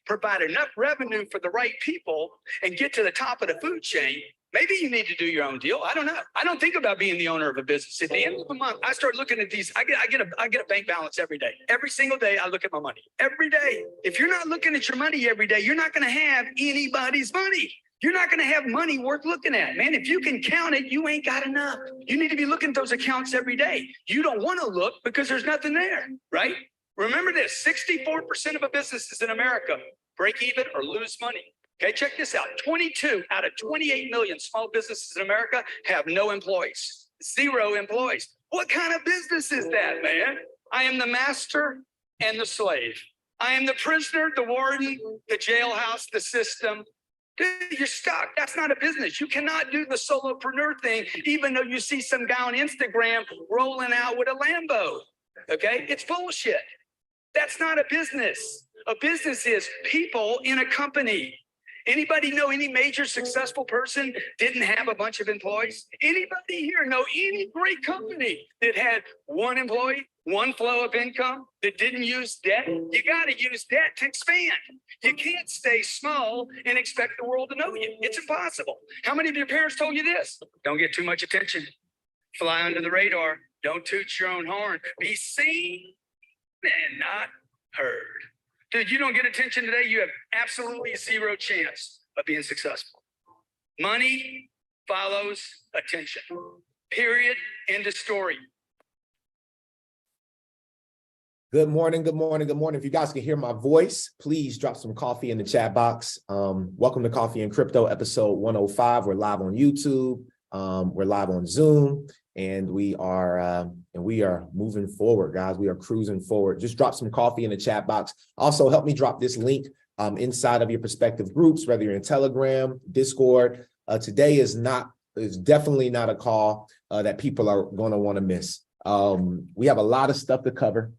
provide enough revenue for the right people and get to the top of the food chain, maybe you need to do your own deal. I don't know. I don't think about being the owner of a business. At the end of the month, I start looking at these. I get a bank balance every day. Every single day, I look at my money. Every day. If you're not looking at your money every day, you're not going to have anybody's money. You're not going to have money worth looking at, man. If you can count it, you ain't got enough. You need to be looking at those accounts every day. You don't want to look because there's nothing there, right? Remember this, 64% of businesses in America break even or lose money. Okay, check this out. 22 out of 28 million small businesses in America have no employees, 0 employees. What kind of business is that, man? I am the master and the slave. I am the prisoner, the warden, the jailhouse, the system. Dude, you're stuck. That's not a business. You cannot do the solopreneur thing, even though you see some guy on Instagram rolling out with a Lambo. Okay, it's bullshit. That's not a business. A business is people in a company. Anybody know any major successful person didn't have a bunch of employees? Anybody here know any great company that had one employee, one flow of income, that didn't use debt? You got to use debt to expand. You can't stay small and expect the world to know you. It's impossible. How many of your parents told you this? Don't get too much attention. Fly under the radar. Don't toot your own horn. Be seen and not heard. Dude, you don't get attention today, you have absolutely 0 chance of being successful. Money follows attention. Period. End of story. Good morning, good morning, good morning. If you guys can hear my voice, please drop some coffee in the chat box. Welcome to Coffee and Crypto, episode 105. We're live on YouTube. We're live on Zoom. And we are moving forward, guys. We are cruising forward. Just drop some coffee in the chat box. Also, help me drop this link inside of your respective groups, whether you're in Telegram, Discord. Today is definitely not a call that people are going to want to miss. We have a lot of stuff to cover.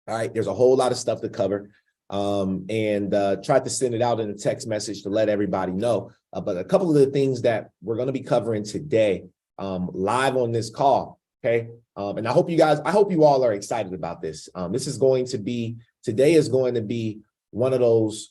All right, there's a whole lot of stuff to cover. And tried to send it out in a text message to let everybody know. But a couple of the things that we're going to be covering today, live on this call, okay? And I hope you all are excited about this. Today is going to be one of those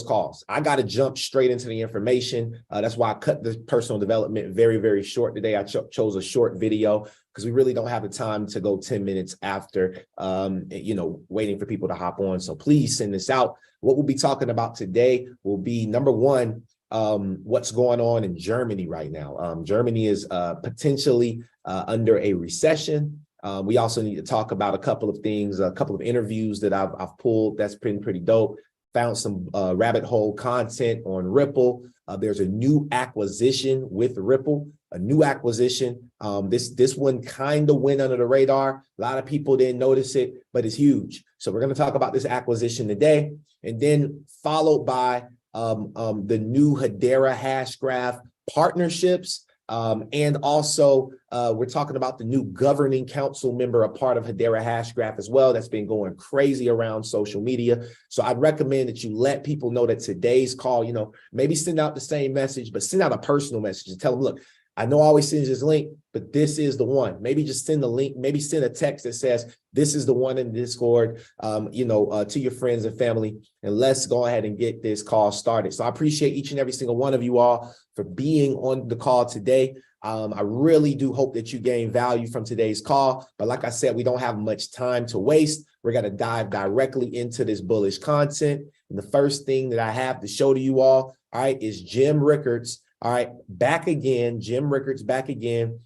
calls. I got to jump straight into the information. That's why I cut the personal development very, very short today. I chose a short video because we really don't have the time to go 10 minutes after, waiting for people to hop on. So please send this out. What we'll be talking about today will be, number one, what's going on in Germany right now. Germany is potentially under a recession. We also need to talk about a couple of things, a couple of interviews that I've pulled that's been pretty dope. Found some rabbit hole content on Ripple. There's a new acquisition with Ripple, a new acquisition. This one kind of went under the radar. A lot of people didn't notice it, but it's huge. So we're going to talk about this acquisition today, and then followed by the new Hedera Hashgraph partnerships. And also, we're talking about the new governing council member, a part of Hedera Hashgraph as well. That's been going crazy around social media. So I'd recommend that you let people know that today's call, maybe send out the same message, but send out a personal message and tell them, look, I know I always send this link, but this is the one. Maybe just send the link, maybe send a text that says, this is the one in Discord, to your friends and family, and let's go ahead and get this call started. So I appreciate each and every single one of you all for being on the call today. I really do hope that you gain value from today's call. But like I said, we don't have much time to waste. We're going to dive directly into this bullish content. And the first thing that I have to show to you all right, is Jim Rickards. All right, back again, Jim Rickards back again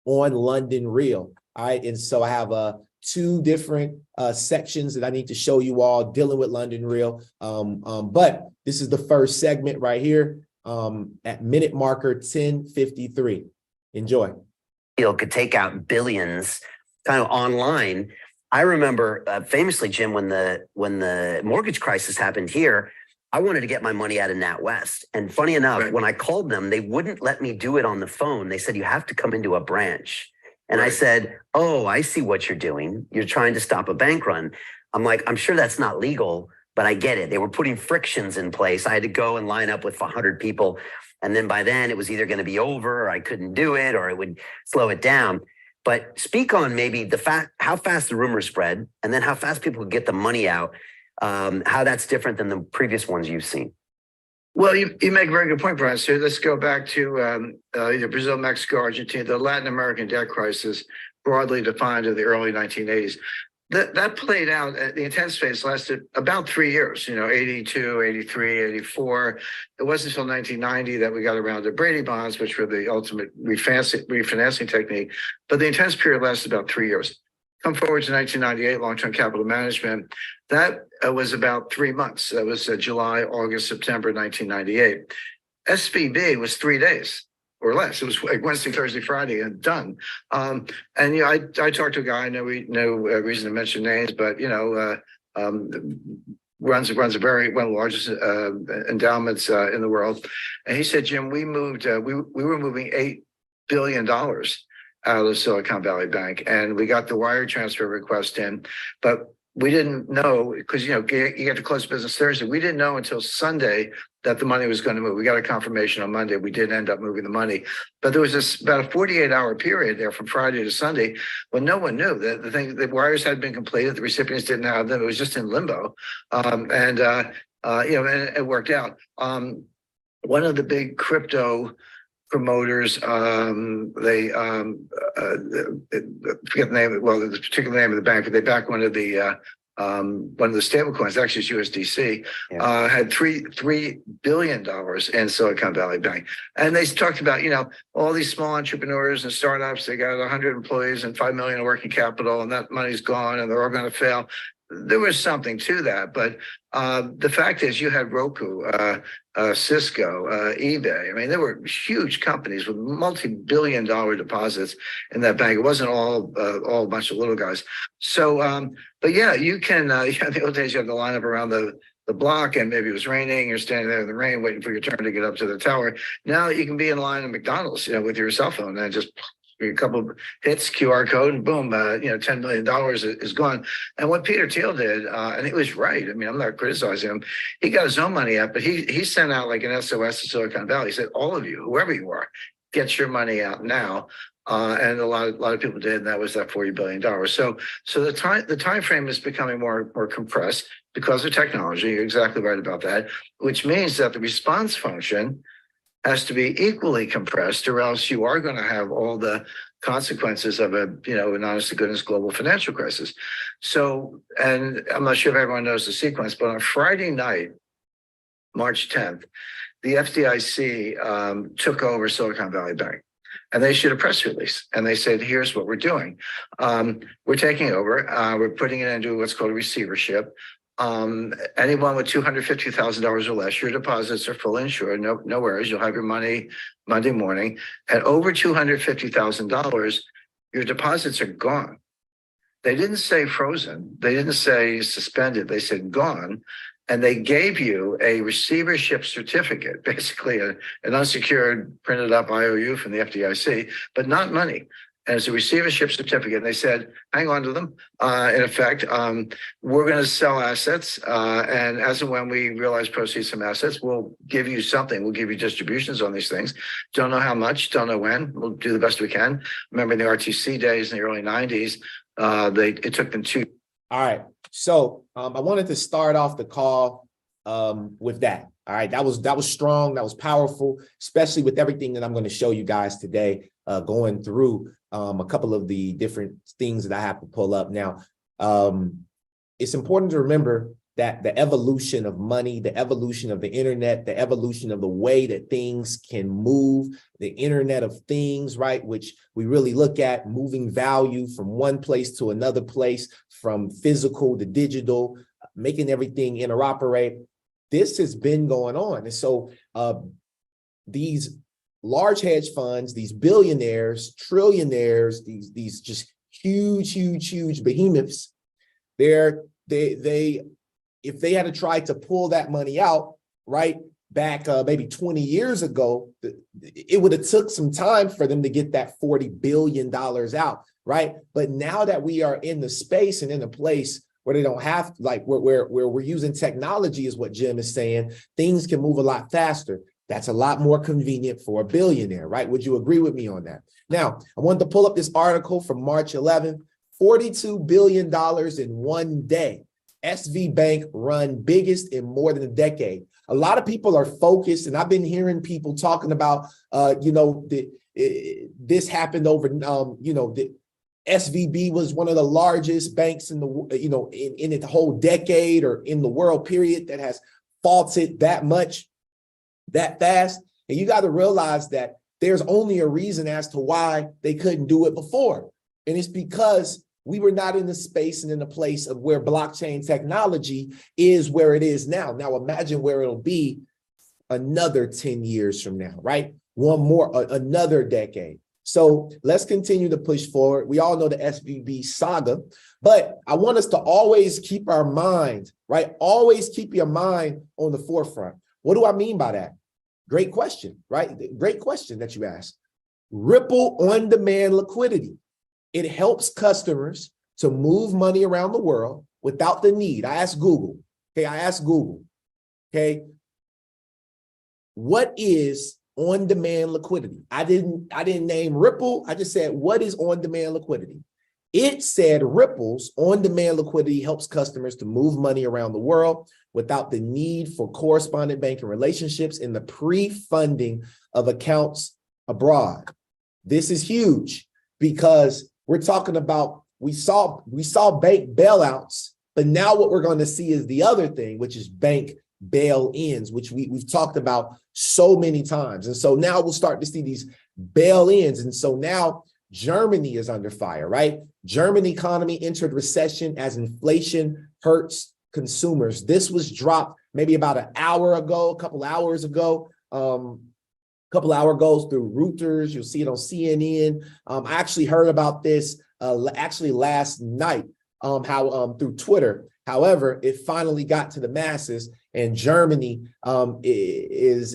on London Real. All right, and so I have two different sections that I need to show you all dealing with London Real. But this is the first segment right here at minute marker 10:53. Enjoy. Could take out billions kind of online. I remember famously, Jim, when the mortgage crisis happened here, I wanted to get my money out of NatWest. And funny enough, when I called them, they wouldn't let me do it on the phone. They said, you have to come into a branch. And I said, oh, I see what you're doing. You're trying to stop a bank run. I'm like, I'm sure that's not legal, but I get it. They were putting frictions in place. I had to go and line up with 100 people. And then by then it was either going to be over, or I couldn't do it, or it would slow it down. But speak on maybe how fast the rumors spread, and then how fast people could get the money out. how that's different than the previous ones you've seen. Well, you make a very good point, Brian. So let's go back to either Brazil, Mexico, Argentina, the Latin American debt crisis, broadly defined in the early 1980s. That played out, the intense phase lasted about 3 years, 82, 83, 84. It wasn't until 1990 that we got around to Brady bonds, which were the ultimate refinancing technique. But the intense period lasted about 3 years. Come forward to 1998, long-term capital management. That was about 3 months. That was July, August, September 1998. SVB was 3 days or less. It was like Wednesday, Thursday, Friday, and done. And I talked to a guy. No reason to mention names, but runs one of the largest endowments in the world. And he said, Jim, we moved. We were moving $8 billion out of Silicon Valley Bank, and we got the wire transfer request in, but we didn't know because you get to close business Thursday. We didn't know until Sunday that the money was going to move. We got a confirmation on Monday. We did end up moving the money, but there was about a 48-hour period there from Friday to Sunday when no one knew that the wires had been completed. The recipients didn't have them. It was just in limbo, and it worked out. One of the big crypto promoters, they forget the name. Well, the particular name of the bank, but they backed one of the stable coins. Actually, it's USDC. Yeah. Had $3 billion in Silicon Valley Bank, and they talked about all these small entrepreneurs and startups. They got 100 employees and $5 million in working capital, and that money's gone, and they're all going to fail. There was something to that, but the fact is, you had Roku, Cisco, eBay. I mean, there were huge companies with multi-billion-dollar deposits in that bank. It wasn't all a bunch of little guys. So, but yeah, you can. The old days, you had to line up around the block, and maybe it was raining. You're standing there in the rain, waiting for your turn to get up to the tower. Now you can be in line at McDonald's, with your cell phone, and just a couple of hits, QR code, and boom, $10 million is gone. And what Peter Thiel did, and he was right. I mean, I'm not criticizing him. He got his own money out, but he sent out like an SOS to Silicon Valley. He said, all of you, whoever you are, get your money out now. And a lot of people did, and that was that $40 billion. So the time frame is becoming more compressed because of technology. You're exactly right about that, which means that the response function has to be equally compressed, or else you are going to have all the consequences of an honest to goodness global financial crisis. So, and I'm not sure if everyone knows the sequence, but on Friday night, March 10th, the FDIC took over Silicon Valley Bank, and they issued a press release, and they said, here's what we're doing. We're taking over. We're putting it into what's called a receivership. Anyone with $250,000 or less, your deposits are fully insured. No worries. You'll have your money Monday morning. At over $250,000, your deposits are gone. They didn't say frozen. They didn't say suspended. They said gone. And they gave you a receivership certificate, basically an unsecured printed up IOU from the FDIC, but not money. And it's a receivership certificate. And they said, hang on to them. In effect, we're going to sell assets. And as and when we realize proceeds from assets, we'll give you something. We'll give you distributions on these things. Don't know how much, don't know when. We'll do the best we can. Remember in the RTC days in the early 90s, it took them 2. All right. So I wanted to start off the call with that. All right. That was strong. That was powerful, especially with everything that I'm going to show you guys today, going through a couple of the different things that I have to pull up. Now, it's important to remember that the evolution of money, the evolution of the internet, the evolution of the way that things can move, the Internet of Things, right, which we really look at moving value from one place to another place, from physical to digital, making everything interoperate. This has been going on. And so these large hedge funds, these billionaires, trillionaires, these just huge behemoths, if they had to try to pull that money out, right, back maybe 20 years ago, it would have took some time for them to get that $40 billion out, right? But now that we are in the space and in a place where they don't have, like, where we're using technology, is what Jim is saying, things can move a lot faster. That's a lot more convenient for a billionaire, right? Would you agree with me on that? Now, I wanted to pull up this article from March 11th, $42 billion in one day. SV Bank run biggest in more than a decade. A lot of people are focused, and I've been hearing people talking about, this happened over, the SVB was one of the largest banks in the, in the whole decade or in the world period that has faulted that much, that fast. And you got to realize that there's only a reason as to why they couldn't do it before. And it's because we were not in the space and in the place of where blockchain technology is where it is now. Now imagine where it'll be another 10 years from now, right? Another decade. So let's continue to push forward. We all know the SVB saga, but I want us to always keep our mind, right? Always keep your mind on the forefront. What do I mean by that? Great question, right? Great question that you asked. Ripple on-demand liquidity. It helps customers to move money around the world without the need. I asked Google, okay, what is on-demand liquidity? I didn't name Ripple. I just said, what is on-demand liquidity? It said Ripple's on-demand liquidity helps customers to move money around the world without the need for correspondent banking relationships in the pre-funding of accounts abroad. This is huge because we're talking about, we saw bank bailouts, but now what we're going to see is the other thing, which is bank bail-ins, which we've talked about so many times. And so now we'll start to see these bail-ins. And so now Germany is under fire, right? German economy entered recession as inflation hurts consumers. This was dropped maybe about a couple hours ago through Reuters. You'll see it on CNN. I actually heard about this last night through Twitter. However, it finally got to the masses, and Germany is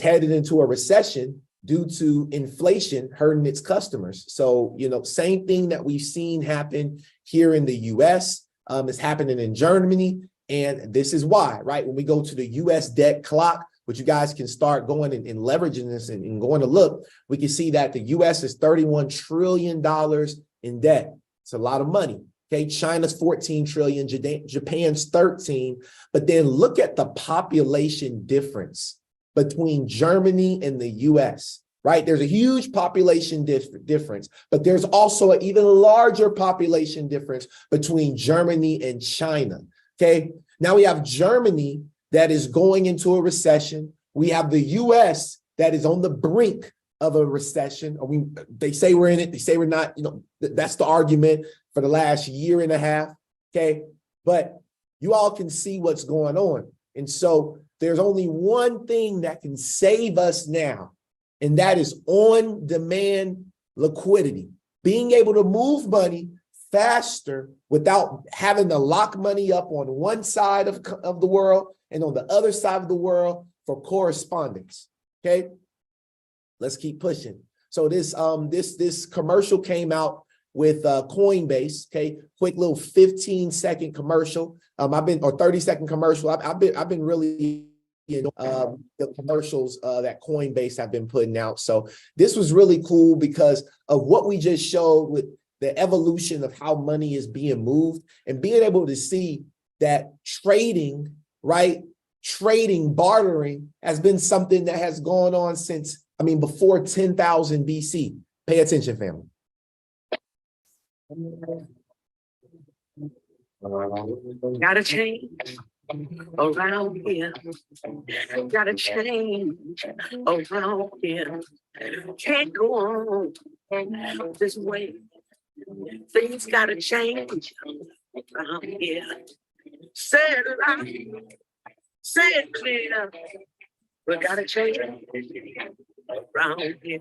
headed into a recession due to inflation hurting its customers. So, same thing that we've seen happen here in the US is happening in Germany. And this is why, right? When we go to the US debt clock, which you guys can start going and leveraging this and going to look, we can see that the US is $31 trillion in debt. It's a lot of money. Okay, China's 14 trillion, Japan's 13. But then look at the population difference between Germany and the US, right? There's a huge population difference, but there's also an even larger population difference between Germany and China. Okay, now we have Germany that is going into a recession. We have the US that is on the brink of a recession. They say we're in it, they say we're not, that's the argument for the last year and a half, okay? But you all can see what's going on. And so there's only one thing that can save us now, and that is on-demand liquidity. Being able to move money faster without having to lock money up on one side of the world and on the other side of the world for correspondence, okay? Let's keep pushing. So this commercial came out with Coinbase, okay? Quick little 15-second commercial. Or 30-second commercial. I've been really the commercials that Coinbase have been putting out. So this was really cool because of what we just showed with the evolution of how money is being moved and being able to see that trading, right? Trading, bartering has been something that has gone on since, before 10,000 BC. Pay attention, family. Gotta change around here. Gotta change around here. Can't go on this way. Things gotta change around here. Say it loud, say it clear. We gotta change around here.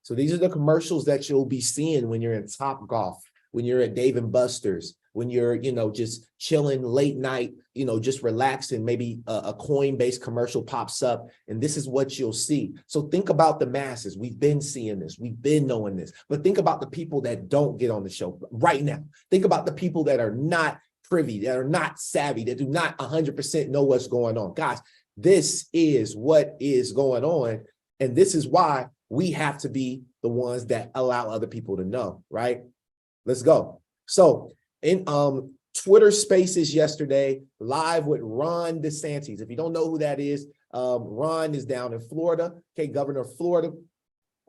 So these are the commercials that you'll be seeing when you're in Topgolf, when you're at Dave & Buster's, when you're, just chilling late night, just relaxing, maybe a Coinbase commercial pops up, and this is what you'll see. So think about the masses. We've been seeing this. We've been knowing this. But think about the people that don't get on the show right now. Think about the people that are not privy, that are not savvy, that do not 100% know what's going on. Guys, this is what is going on, and this is why we have to be the ones that allow other people to know, right? Let's go. So in Twitter Spaces yesterday, live with Ron DeSantis. If you don't know who that is, Ron is down in Florida, okay, governor of Florida.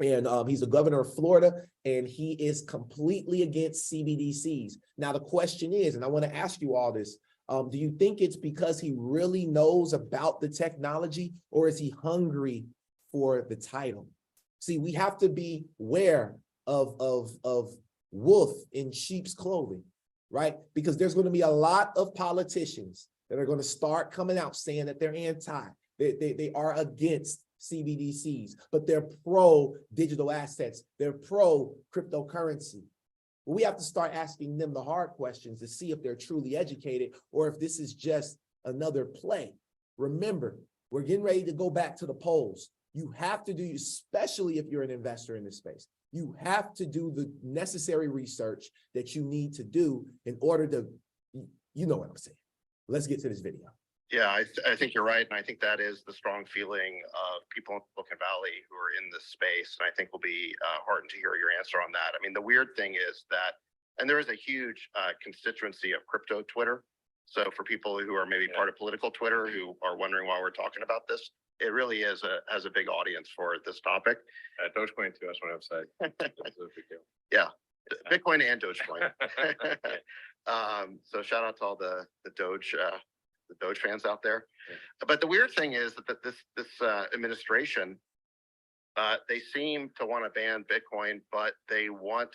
And he's the governor of Florida, and he is completely against CBDCs. Now, the question is, and I want to ask you all this, do you think it's because he really knows about the technology, or is he hungry for the title? See, we have to be aware of wolf in sheep's clothing, right? Because there's going to be a lot of politicians that are going to start coming out saying that they're anti, they are against CBDCs, but they're pro digital assets, they're pro cryptocurrency. We have to start asking them the hard questions to see if they're truly educated or if this is just another play. Remember, we're getting ready to go back to the polls. You have to do, especially if you're an investor in this space, you have to do the necessary research that you need to do in order to, you know what I'm saying. Let's get to this video. Yeah, I think you're right. And I think that is the strong feeling of people in Silicon Valley who are in this space. And I think we'll be heartened to hear your answer on that. I mean, the weird thing is that, and there is a huge constituency of crypto Twitter. So for people who are maybe part of political Twitter who are wondering why we're talking about this, it really is has a big audience for this topic. Dogecoin too, that's what I'm saying. Yeah, Bitcoin and Dogecoin. So shout out to all the Doge fans out there. But the weird thing is that this administration, they seem to want to ban Bitcoin, but they want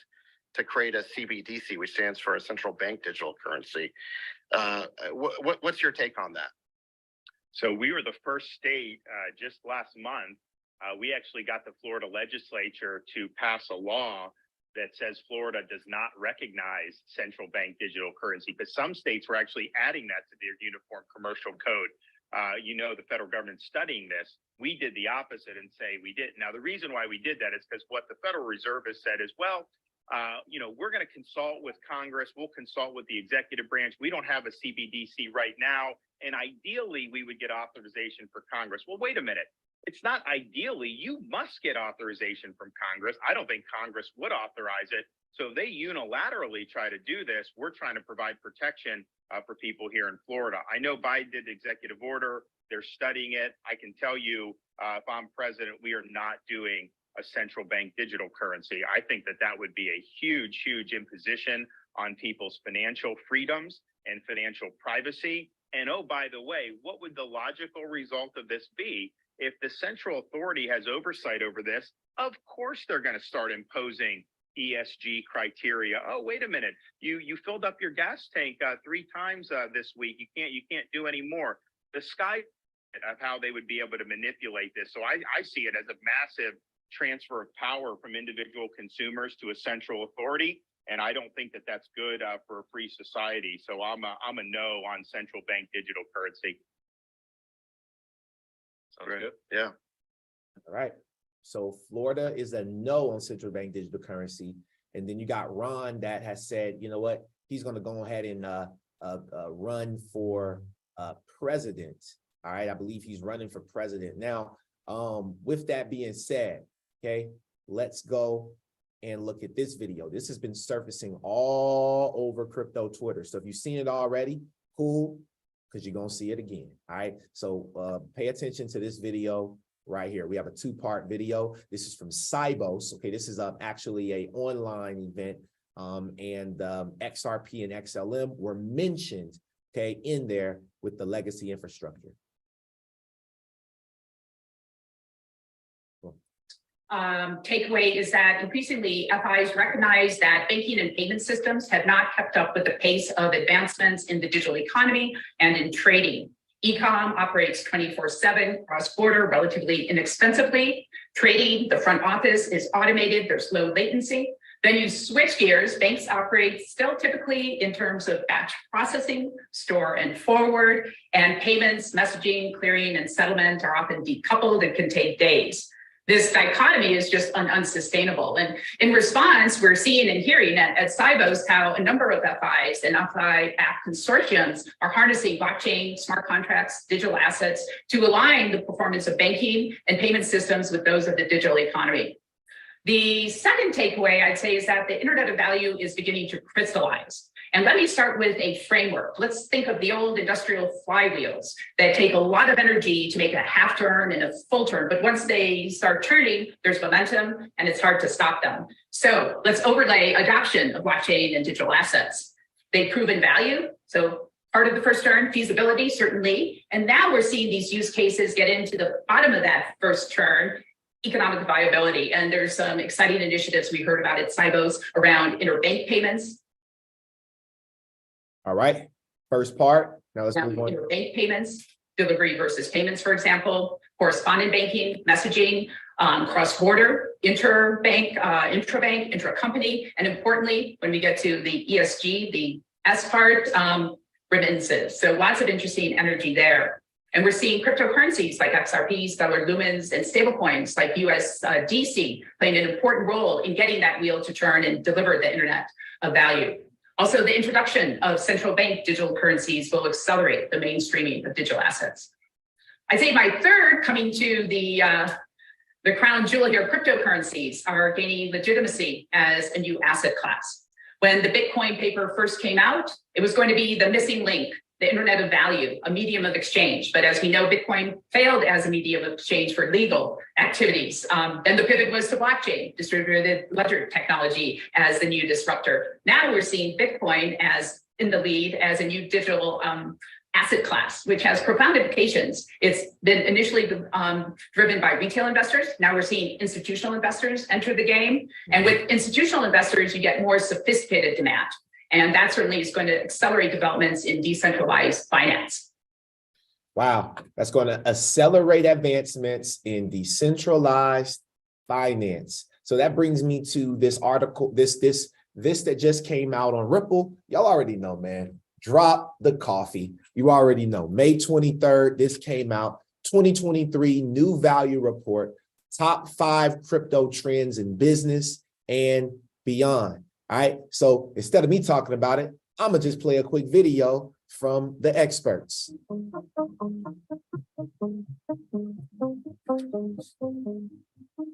to create a CBDC, which stands for a central bank digital currency. What's your take on that? So we were the first state just last month. We actually got the Florida legislature to pass a law that says Florida does not recognize central bank digital currency, but some states were actually adding that to their uniform commercial code. You know, the federal government's studying this. We did the opposite and say we didn't. Now, the reason why we did that is because what the Federal Reserve has said is, well, you know, we're going to consult with Congress. We'll consult with the executive branch. We don't have a CBDC right now. And ideally, we would get authorization for Congress. Well, wait a minute. It's not ideally, you must get authorization from Congress. I don't think Congress would authorize it. So if they unilaterally try to do this, we're trying to provide protection for people here in Florida. I know Biden did the executive order. They're studying it. I can tell you, if I'm president, we are not doing a central bank digital currency. I think that that would be a huge, huge imposition on people's financial freedoms and financial privacy. And oh, by the way, what would the logical result of this be? If the central authority has oversight over this, of course they're going to start imposing ESG criteria. Oh, wait a minute, you filled up your gas tank 3 times this week. You can't do any more. The sky of how they would be able to manipulate this. So I see it as a massive transfer of power from individual consumers to a central authority. And I don't think that that's good for a free society. So I'm a no on central bank digital currency. Sounds good. Yeah. All right. So Florida is a no on central bank digital currency. And then you got Ron that has said, you know what, he's going to go ahead and run for president. All right. I believe he's running for president. Now, with that being said, okay, let's go and look at this video. This has been surfacing all over crypto Twitter. So if you've seen it already, cool, because you're going to see it again. All right. So pay attention to this video right here. We have a 2-part video. This is from Cybos. Okay. This is actually a online event. And XRP and XLM were mentioned, okay, in there with the legacy infrastructure. Takeaway is that increasingly FIs recognize that banking and payment systems have not kept up with the pace of advancements in the digital economy and in trading. E-com operates 24/7 cross-border relatively inexpensively. Trading, the front office is automated, there's low latency. Then you switch gears, banks operate still typically in terms of batch processing, store and forward, and payments, messaging, clearing, and settlement are often decoupled and can take days. This dichotomy is just unsustainable. And in response, we're seeing and hearing at Cybos how a number of FIs and FI-backed consortiums are harnessing blockchain, smart contracts, digital assets to align the performance of banking and payment systems with those of the digital economy. The second takeaway, I'd say, is that the Internet of Value is beginning to crystallize. And let me start with a framework. Let's think of the old industrial flywheels that take a lot of energy to make a half turn and a full turn. But once they start turning, there's momentum and it's hard to stop them. So let's overlay adoption of blockchain and digital assets. They've proven value. So part of the first turn, feasibility, certainly. And now we're seeing these use cases get into the bottom of that first turn, economic viability. And there's some exciting initiatives we heard about at Cybos around interbank payments. All right, first part. Now let's move on. Interbank payments, delivery versus payments, for example, correspondent banking, messaging, cross-border, interbank, intrabank, intra-company, and importantly, when we get to the ESG, the S part, remittances. So lots of interesting energy there. And we're seeing cryptocurrencies like XRP, Stellar Lumens, and stablecoins like USDC playing an important role in getting that wheel to turn and deliver the internet of value. Also, the introduction of central bank digital currencies will accelerate the mainstreaming of digital assets. I'd say my third, coming to the crown jewel here, cryptocurrencies are gaining legitimacy as a new asset class. When the Bitcoin paper first came out, it was going to be the missing link, the internet of value, a medium of exchange. But as we know, Bitcoin failed as a medium of exchange for legal activities. Then the pivot was to blockchain, distributed ledger technology as the new disruptor. Now we're seeing Bitcoin as in the lead as a new digital asset class, which has profound implications. It's been initially driven by retail investors. Now we're seeing institutional investors enter the game. And with institutional investors, you get more sophisticated demand. And that certainly is going to accelerate developments in decentralized finance. Wow, that's going to accelerate advancements in decentralized finance. So that brings me to this article, this that just came out on Ripple. Y'all already know, man. Drop the coffee. You already know. May 23rd, this came out. 2023 new value report, top 5 crypto trends in business and beyond. All right. So instead of me talking about it, I'm going to just play a quick video from the experts.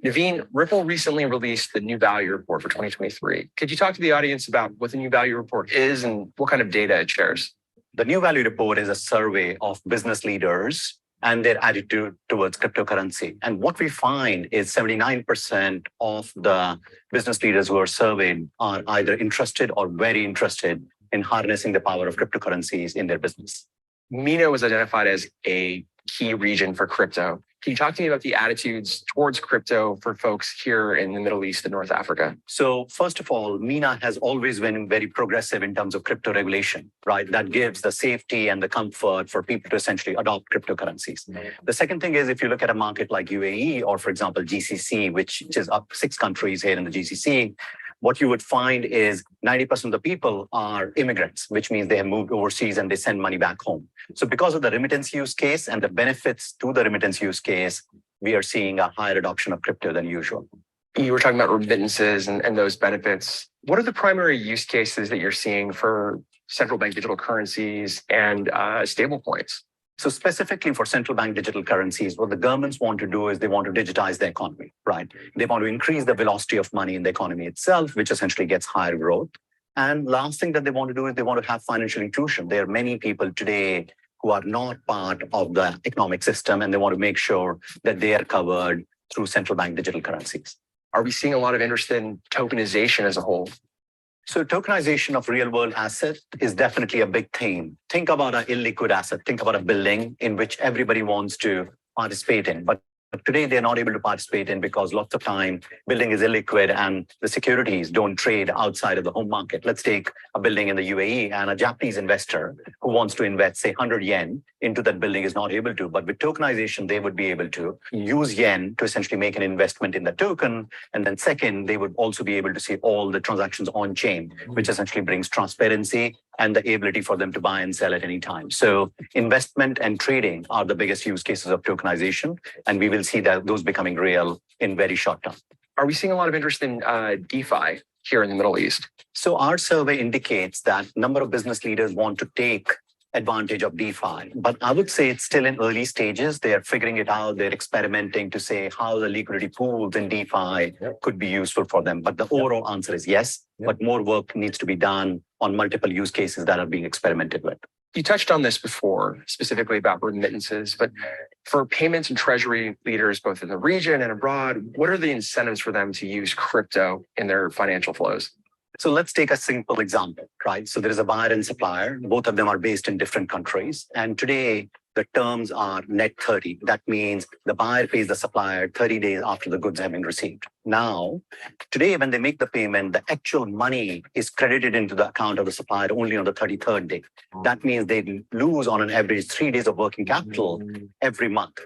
Naveen, Ripple recently released the new value report for 2023. Could you talk to the audience about what the new value report is and what kind of data it shares? The new value report is a survey of business leaders and their attitude towards cryptocurrency. And what we find is 79% of the business leaders who are surveyed are either interested or very interested in harnessing the power of cryptocurrencies in their business. MENA was identified as a key region for crypto. Can you talk to me about the attitudes towards crypto for folks here in the Middle East and North Africa? So first of all, MENA has always been very progressive in terms of crypto regulation, right? That gives the safety and the comfort for people to essentially adopt cryptocurrencies. The second thing is, if you look at a market like UAE or, for example, GCC, which is up 6 countries here in the GCC, what you would find is 90% of the people are immigrants, which means they have moved overseas and they send money back home. So because of the remittance use case and the benefits to the remittance use case, we are seeing a higher adoption of crypto than usual. You were talking about remittances and those benefits. What are the primary use cases that you're seeing for central bank digital currencies and stablecoins? So specifically for central bank digital currencies, what the governments want to do is they want to digitize the economy, right? They want to increase the velocity of money in the economy itself, which essentially gets higher growth. And last thing that they want to do is they want to have financial inclusion. There are many people today who are not part of the economic system, and they want to make sure that they are covered through central bank digital currencies. Are we seeing a lot of interest in tokenization as a whole? So tokenization of real world assets is definitely a big theme. Think about an illiquid asset. Think about a building in which everybody wants to participate in. But today they're not able to participate in because lots of time building is illiquid and the securities don't trade outside of the home market. Let's take a building in the UAE and a Japanese investor who wants to invest, say, 100 yen into that building is not able to. But with tokenization, they would be able to use yen to essentially make an investment in the token. And then second, they would also be able to see all the transactions on chain, which essentially brings transparency and the ability for them to buy and sell at any time. So investment and trading are the biggest use cases of tokenization. And we will see that those becoming real in very short term. Are we seeing a lot of interest in DeFi here in the Middle East? So our survey indicates that number of business leaders want to take advantage of DeFi. But I would say it's still in early stages. They are figuring it out. They're experimenting to say how the liquidity pools in DeFi could be useful for them. But the overall answer is yes, but more work needs to be done on multiple use cases that are being experimented with. You touched on this before, specifically about remittances, but for payments and treasury leaders, both in the region and abroad, what are the incentives for them to use crypto in their financial flows? So let's take a simple example, right? So there is a buyer and supplier. Both of them are based in different countries. And today, the terms are net 30. That means the buyer pays the supplier 30 days after the goods have been received. Now, today, when they make the payment, the actual money is credited into the account of the supplier only on the 33rd day. That means they lose on an average 3 days of working capital every month.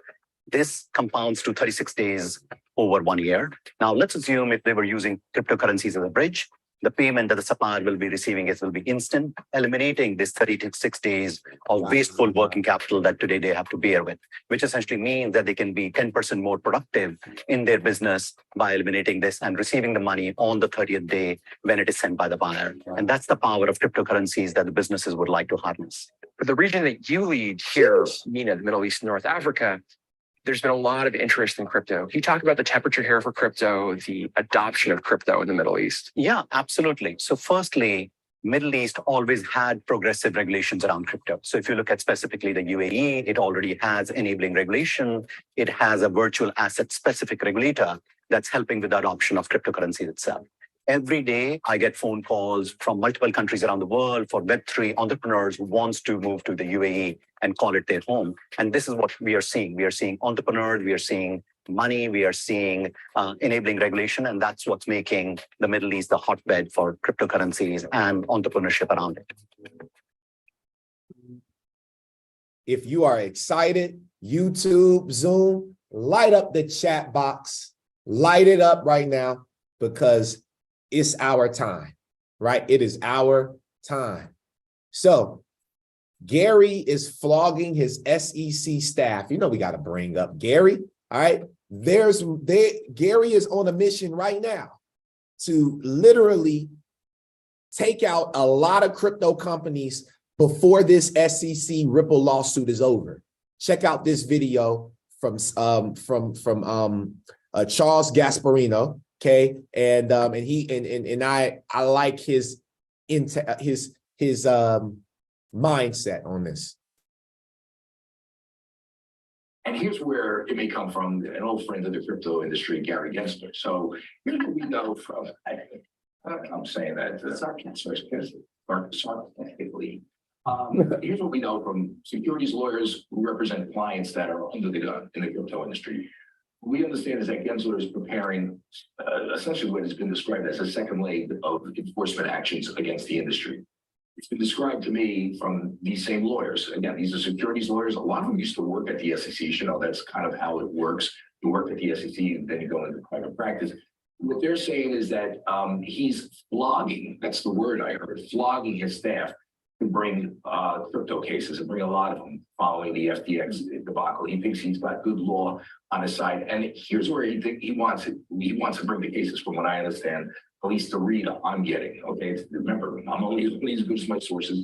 This compounds to 36 days over 1 year. Now, let's assume if they were using cryptocurrencies as a bridge, the payment that the supplier will be receiving will be instant, eliminating this 36 days of wasteful working capital that today they have to bear with, which essentially means that they can be 10% more productive in their business by eliminating this and receiving the money on the 30th day when it is sent by the buyer. And that's the power of cryptocurrencies that the businesses would like to harness. For the region that you lead here, MENA, the Middle East and North Africa, there's been a lot of interest in crypto. Can you talk about the temperature here for crypto, the adoption of crypto in the Middle East? Yeah, absolutely. So firstly, Middle East always had progressive regulations around crypto. So if you look at specifically the UAE, it already has enabling regulation. It has a virtual asset specific regulator that's helping with the adoption of cryptocurrencies itself. Every day, I get phone calls from multiple countries around the world for Web3 entrepreneurs who wants to move to the UAE and call it their home. And this is what we are seeing. We are seeing entrepreneurs, we are seeing money, we are seeing enabling regulation, and that's what's making the Middle East the hotbed for cryptocurrencies and entrepreneurship around it. If you are excited, YouTube, Zoom, light up the chat box, light it up right now, because it's our time, right? It is our time. So Gary is flogging his SEC staff. You know, we got to bring up Gary, all right? Gary is on a mission right now to literally take out a lot of crypto companies before this SEC Ripple lawsuit is over. Check out this video from Charles Gasparino. Okay, and I like his mindset on this. And here's where it may come from an old friend of the crypto industry, Gary Gensler. So here's what we know from, I'm saying that sarcastically. Here's what we know from securities lawyers who represent clients that are under the gun in the crypto industry. We understand is that Gensler is preparing essentially what has been described as a second leg of enforcement actions against the industry. It's been described to me from these same lawyers. Again, these are securities lawyers. A lot of them used to work at the SEC. You know, that's kind of how it works. You work at the SEC, and then you go into private practice. What they're saying is that he's flogging, that's the word I heard, flogging his staff to bring crypto cases and bring a lot of them following the FTX debacle. He thinks he's got good law on his side. And here's where he wants to bring the cases, from what I understand, at least the read I'm getting. Okay, remember, I'm only as good as my sources,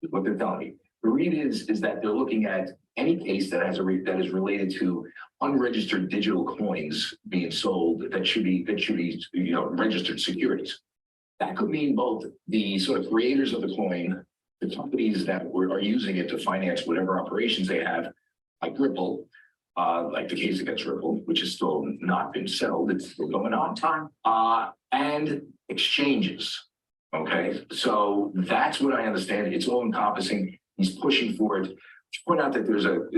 is what they're telling me. The read is that they're looking at any case that has that is related to unregistered digital coins being sold that should be registered securities. That could mean both the sort of creators of the coin, the companies that are using it to finance whatever operations they have, like Ripple, like the case against Ripple, which has still not been settled, it's still going on, and exchanges. Okay, so that's what I understand. It's all encompassing. He's pushing for it. To point out that there's a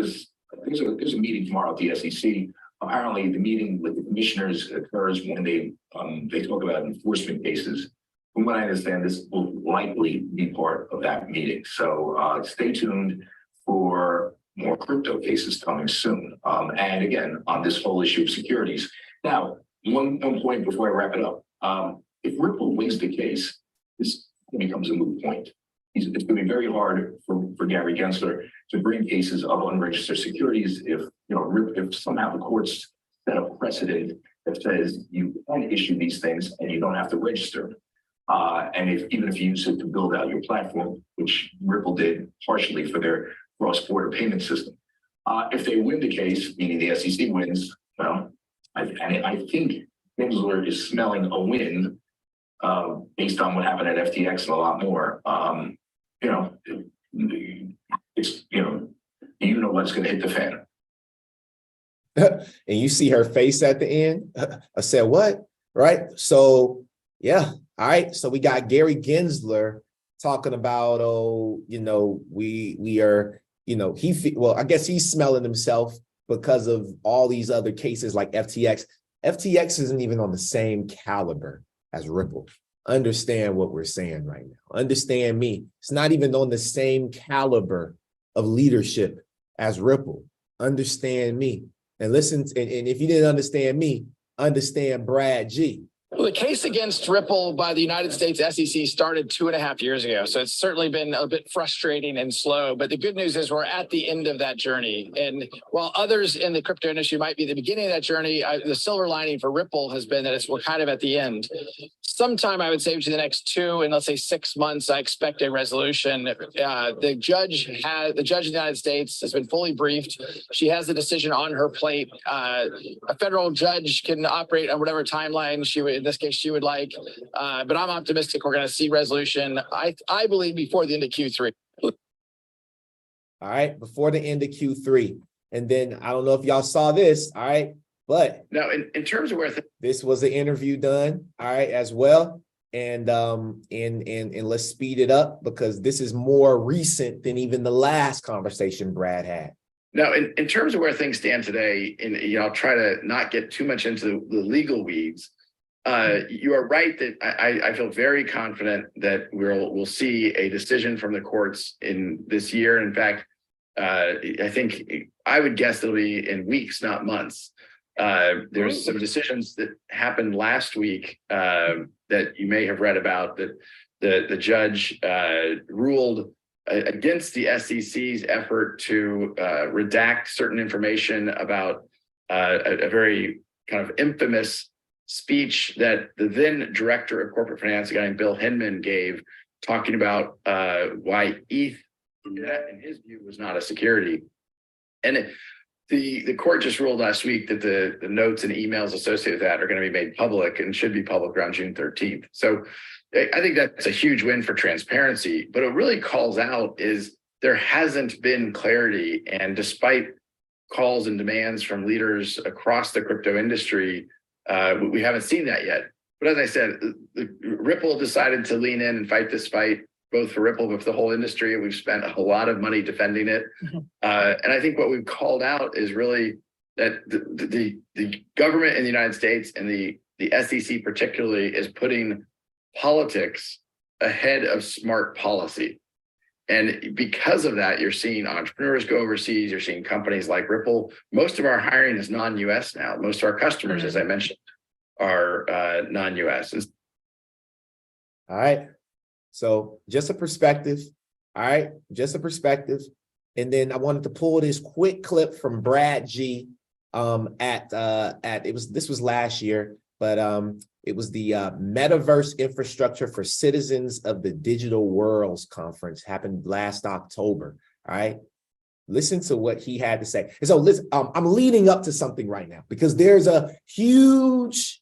meeting tomorrow at the SEC. Apparently, the meeting with the commissioners occurs when they talk about enforcement cases. From what I understand, this will likely be part of that meeting. So stay tuned for more crypto cases coming soon. And again, on this whole issue of securities. Now, one point before I wrap it up. If Ripple wins the case, this becomes a moot point. It's going to be very hard for Gary Gensler to bring cases of unregistered securities if somehow the courts set a precedent that says you can issue these things and you don't have to register. And even if you use it to build out your platform, which Ripple did partially for their cross-border payment system. If they win the case, meaning the SEC wins, well, I think Gensler is smelling a win based on what happened at FTX and a lot more. It's, you know what's going to hit the fan. And you see her face at the end. I said, what? Right. So, yeah. All right. So we got Gary Gensler talking about, we are, I guess he's smelling himself because of all these other cases like FTX. FTX isn't even on the same caliber as Ripple. Understand what we're saying right now. Understand me. It's not even on the same caliber of leadership as Ripple. Understand me. And listen, and if you didn't understand me, understand Brad G. Well, the case against Ripple by the United States SEC started 2.5 years ago. So it's certainly been a bit frustrating and slow. But the good news is we're at the end of that journey. And while others in the crypto industry might be the beginning of that journey, the silver lining for Ripple has been that we're kind of at the end. Sometime, I would say, between the next 2 and let's say 6 months, I expect a resolution. The judge in the United States has been fully briefed. She has the decision on her plate. A federal judge can operate on whatever timeline in this case, she would like. But I'm optimistic we're going to see resolution, I believe, before the end of Q3. All right, before the end of Q3. And then I don't know if y'all saw this, all right, but now in terms of where this was an interview done, all right, as well. And let's speed it up because this is more recent than even the last conversation Brad had. Now, in terms of where things stand today, and I'll try to not get too much into the legal weeds. You are right that I feel very confident that we'll see a decision from the courts in this year. In fact, I think I would guess it'll be in weeks, not months. There's some decisions that happened last week that you may have read about that the judge ruled against the SEC's effort to redact certain information about a very kind of infamous speech that the then director of corporate finance, a guy named Bill Hinman, gave, talking about why ETH, in his view, was not a security. And the court just ruled last week that the notes and emails associated with that are going to be made public and should be public around June 13th. So I think that's a huge win for transparency. But what really calls out is there hasn't been clarity. And despite calls and demands from leaders across the crypto industry, we haven't seen that yet. But as I said, Ripple decided to lean in and fight this fight, both for Ripple, but for the whole industry. We've spent a lot of money defending it. And I think what we've called out is really that the government in the United States and the SEC particularly is putting politics ahead of smart policy. And because of that, you're seeing entrepreneurs go overseas. You're seeing companies like Ripple. Most of our hiring is non-US now. Most of our customers, as I mentioned, are non-US. All right. So just a perspective. All right. Just a perspective. And then I wanted to pull this quick clip from Brad G. This was last year, but it was the Metaverse Infrastructure for Citizens of the Digital Worlds Conference, happened last October. All right. Listen to what he had to say. And so listen, I'm leading up to something right now because there's a huge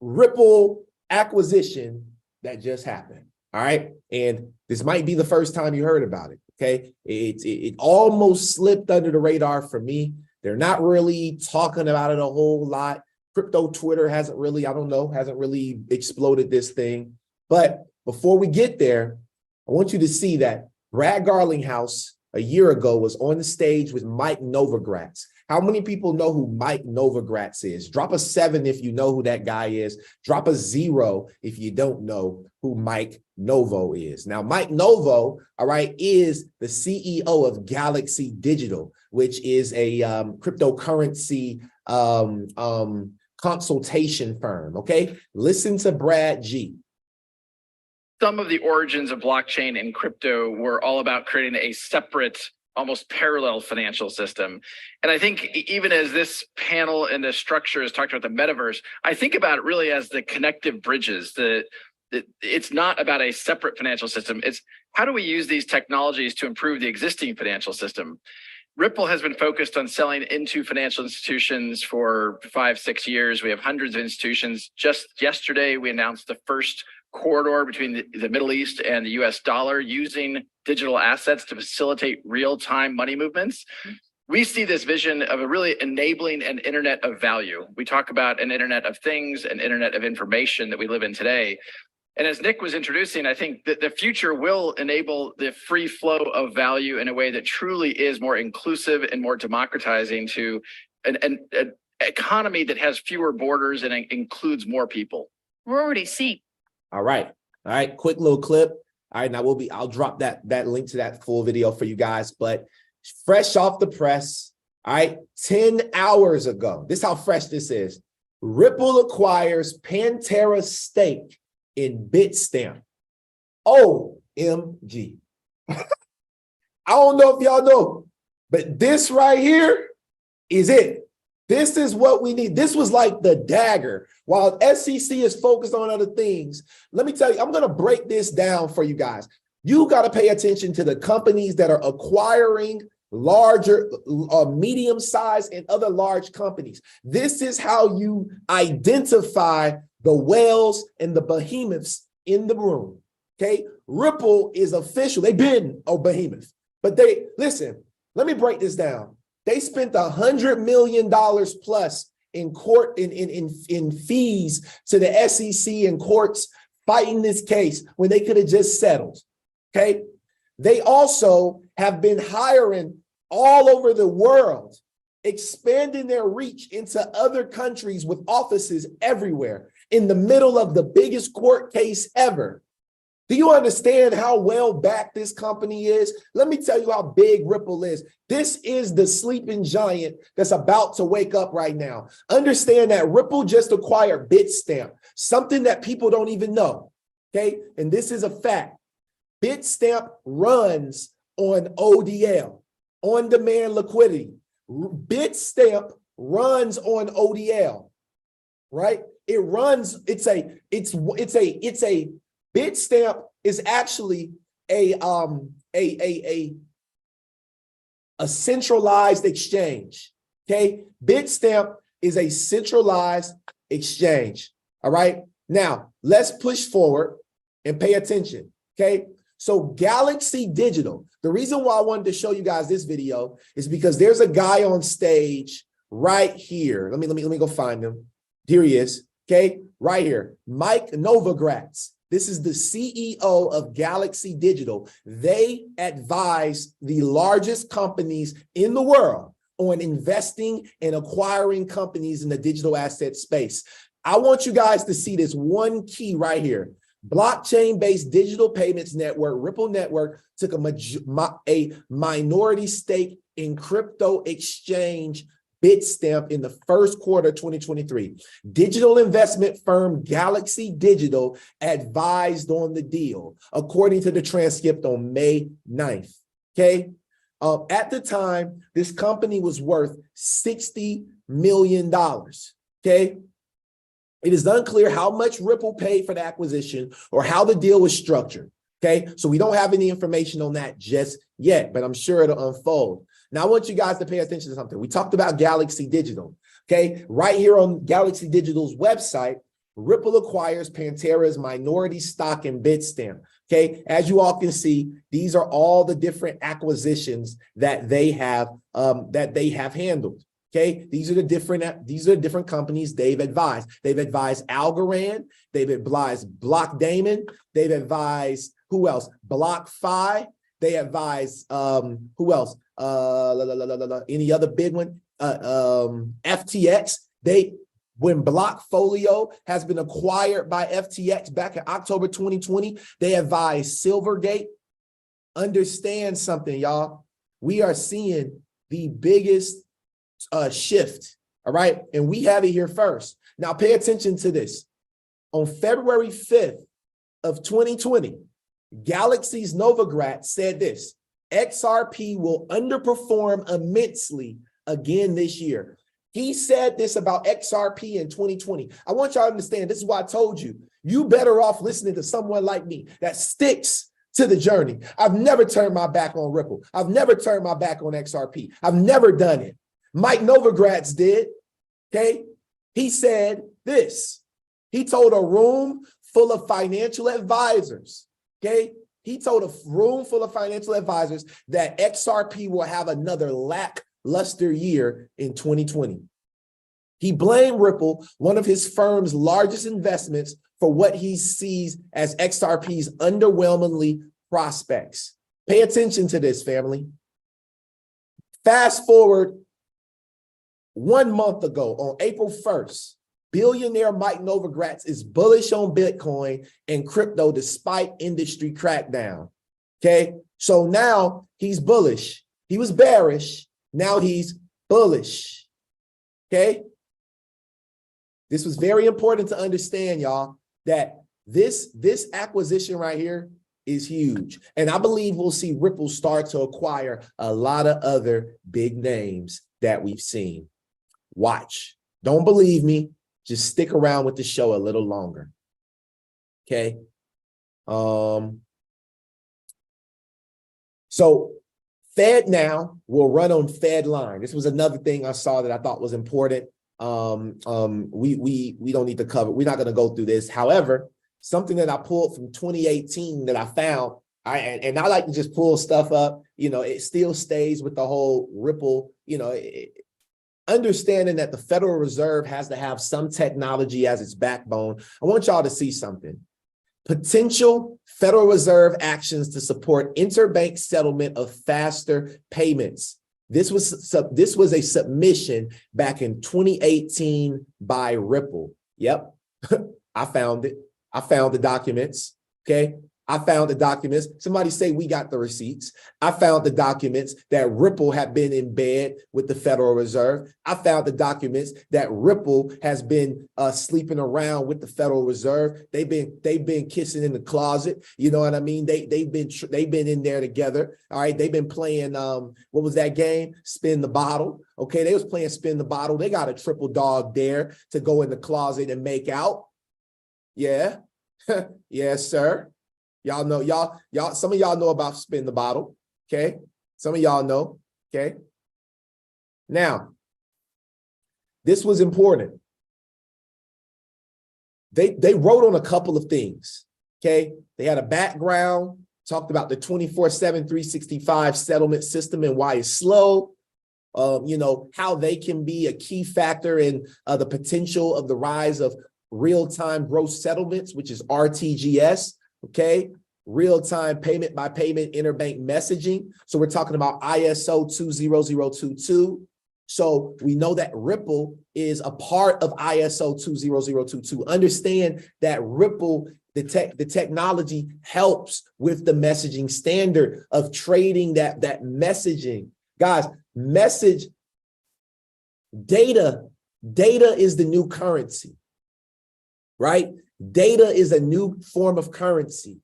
Ripple acquisition that just happened. All right. And this might be the first time you heard about it. Okay. It almost slipped under the radar for me. They're not really talking about it a whole lot. Crypto Twitter hasn't really exploded this thing. But before we get there, I want you to see that Brad Garlinghouse a year ago was on the stage with Mike Novogratz. How many people know who Mike Novogratz is? Drop a 7 if you know who that guy is. Drop a 0 if you don't know who Mike Novo is. Now, Mike Novo, all right, is the CEO of Galaxy Digital, which is a cryptocurrency consultation firm. Okay, listen to Brad G. Some of the origins of blockchain and crypto were all about creating a separate, almost parallel financial system. And I think even as this panel and the structure is talked about the metaverse, I think about it really as the connective bridges, the it's not about a separate financial system. It's how do we use these technologies to improve the existing financial system? Ripple has been focused on selling into financial institutions for 5-6 years. We have hundreds of institutions. Just yesterday, we announced the first corridor between the Middle East and the US dollar using digital assets to facilitate real-time money movements. We see this vision of a really enabling an internet of value. We talk about an internet of things, an internet of information that we live in today. And as Nick was introducing, I think that the future will enable the free flow of value in a way that truly is more inclusive and more democratizing to an economy that has fewer borders and includes more people. We're already seeing. All right. Quick little clip. All right. Now I'll drop that link to that full video for you guys, but fresh off the press. All right. 10 hours ago. This is how fresh this is. Ripple acquires Pantera's stake in Bitstamp. OMG. I don't know if y'all know, but this right here is it. This is what we need. This was like the dagger. While SEC is focused on other things, let me tell you, I'm going to break this down for you guys. You got to pay attention to the companies that are acquiring larger, medium-sized and other large companies. This is how you identify the whales and the behemoths in the room. Okay. Ripple is official. They've been a behemoth, but listen, let me break this down. They spent $100 million plus in court in fees to the SEC and courts fighting this case when they could have just settled. Okay. They also have been hiring all over the world, expanding their reach into other countries with offices everywhere in the middle of the biggest court case ever. Do you understand how well backed this company is? Let me tell you how big Ripple is. This is the sleeping giant that's about to wake up right now. Understand that Ripple just acquired Bitstamp, something that people don't even know. Okay. And this is a fact. Bitstamp runs on ODL, on demand liquidity. Bitstamp runs on ODL, right? It runs, Bitstamp is actually a centralized exchange. Okay. Bitstamp is a centralized exchange. All right. Now let's push forward and pay attention. Okay. So Galaxy Digital, the reason why I wanted to show you guys this video is because there's a guy on stage right here. Let me go find him. Here he is. Okay. Right here. Mike Novogratz. This is the CEO of Galaxy Digital. They advise the largest companies in the world on investing and acquiring companies in the digital asset space. I want you guys to see this one key right here. Blockchain-based digital payments network, Ripple Network, took a minority stake in crypto exchange Bitstamp in the first quarter of 2023. Digital investment firm Galaxy Digital advised on the deal, according to the transcript on May 9th. Okay. At the time, this company was worth $60 million. Okay. It is unclear how much Ripple paid for the acquisition or how the deal was structured. Okay. So we don't have any information on that just yet, but I'm sure it'll unfold. Now, I want you guys to pay attention to something. We talked about Galaxy Digital. Okay. Right here on Galaxy Digital's website, Ripple acquires Pantera's minority stock in Bitstamp. Okay. As you all can see, these are all the different acquisitions that they have handled. Okay, these are the different companies they've advised. They've advised Algorand, they've advised Blockdaemon, they've advised who else? BlockFi, they advised who else? Any other big one? FTX. When Blockfolio has been acquired by FTX back in October 2020, they advised Silvergate. Understand something, y'all. We are seeing the biggest shift, all right? And we have it here first. Now pay attention to this. On February 5th of 2020, Galaxy's Novogratz said this: XRP will underperform immensely again this year. He said this about XRP in 2020. I want y'all to understand, this is why I told you, you better off listening to someone like me that sticks to the journey. I've never turned my back on Ripple. I've never turned my back on XRP. I've never done it. Mike Novogratz did, okay? He said this. He told a room full of financial advisors, okay? He told a room full of financial advisors that XRP will have another lackluster year in 2020. He blamed Ripple, one of his firm's largest investments, for what he sees as XRP's underwhelmingly prospects. Pay attention to this, family. Fast forward 1 month ago, on April 1st, billionaire Mike Novogratz is bullish on Bitcoin and crypto despite industry crackdown. Okay, so now he's bullish. He was bearish. Now he's bullish. Okay, this was very important to understand, y'all, that this acquisition right here is huge. And I believe we'll see Ripple start to acquire a lot of other big names that we've seen. Watch. Don't believe me. Just stick around with the show a little longer. Okay. So Fed now will run on Fed line. This was another thing I saw that I thought was important. We don't need to cover. We're not going to go through this. However, something that I pulled from 2018 that I found, and I like to just pull stuff up, you know, it still stays with the whole Ripple, you know, understanding that the Federal Reserve has to have some technology as its backbone. I want y'all to see something. Potential Federal Reserve actions to support interbank settlement of faster payments. This was a submission back in 2018 by Ripple. Yep, I found it. I found the documents, okay? I found the documents. Somebody say we got the receipts. I found the documents that Ripple had been in bed with the Federal Reserve. I found the documents that Ripple has been sleeping around with the Federal Reserve. They've been kissing in the closet. You know what I mean? They've been in there together. All right. They've been playing what was that game? Spin the bottle. Okay, they was playing spin the bottle. They got a triple dog dare to go in the closet and make out. Yeah. Yes, sir. Y'all know, some of y'all know about spin the bottle, okay? Some of y'all know, okay? Now, this was important. They wrote on a couple of things, okay? They had a background, talked about the 24/7, 365 settlement system and why it's slow, you know, how they can be a key factor in the potential of the rise of real-time gross settlements, which is RTGS. Okay, real-time payment by payment interbank messaging. So we're talking about ISO 20022. So we know that Ripple is a part of ISO 20022. Understand that Ripple, the technology helps with the messaging standard of trading that messaging. Guys, data is the new currency, right? Data is a new form of currency.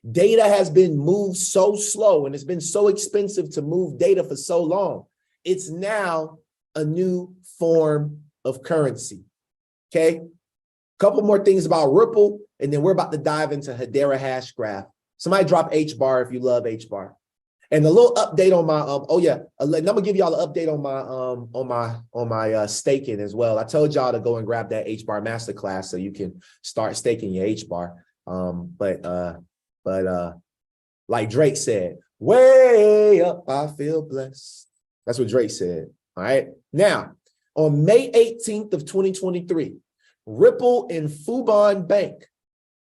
Data has been moved so slow and it's been so expensive to move data for so long. It's now a new form of currency. Okay. Couple more things about Ripple, and then we're about to dive into Hedera Hashgraph. Somebody drop HBAR if you love HBAR. And a little update on my I'm gonna give y'all an update on my staking as well. I told y'all to go and grab that HBAR masterclass so you can start staking your HBAR. But like Drake said, way up, I feel blessed. That's what Drake said. All right. Now, on May 18th of 2023, Ripple and Fubon Bank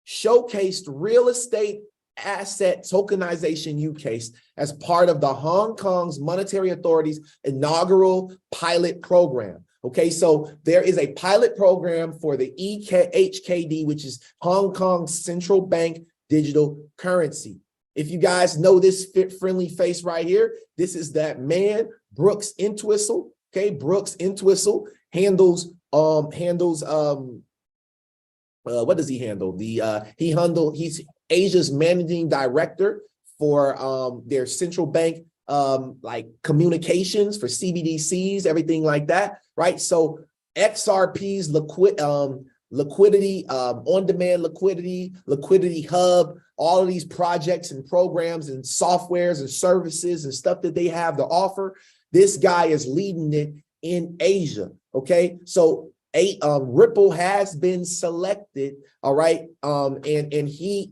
showcased real estate asset tokenization use case as part of the Hong Kong's Monetary Authority's inaugural pilot program. Okay, so there is a pilot program for the HKD, which is Hong Kong's central bank digital currency. If you guys know this friendly face right here, this is that man, Brooks Entwistle. Okay, Brooks Entwistle handles what does he handle? He's Asia's managing director for their central bank like communications for CBDCs, everything like that, right? So XRP's liquidity, on-demand liquidity, liquidity hub, all of these projects and programs and softwares and services and stuff that they have to offer. This guy is leading it in Asia. Okay, so Ripple has been selected. All right, and he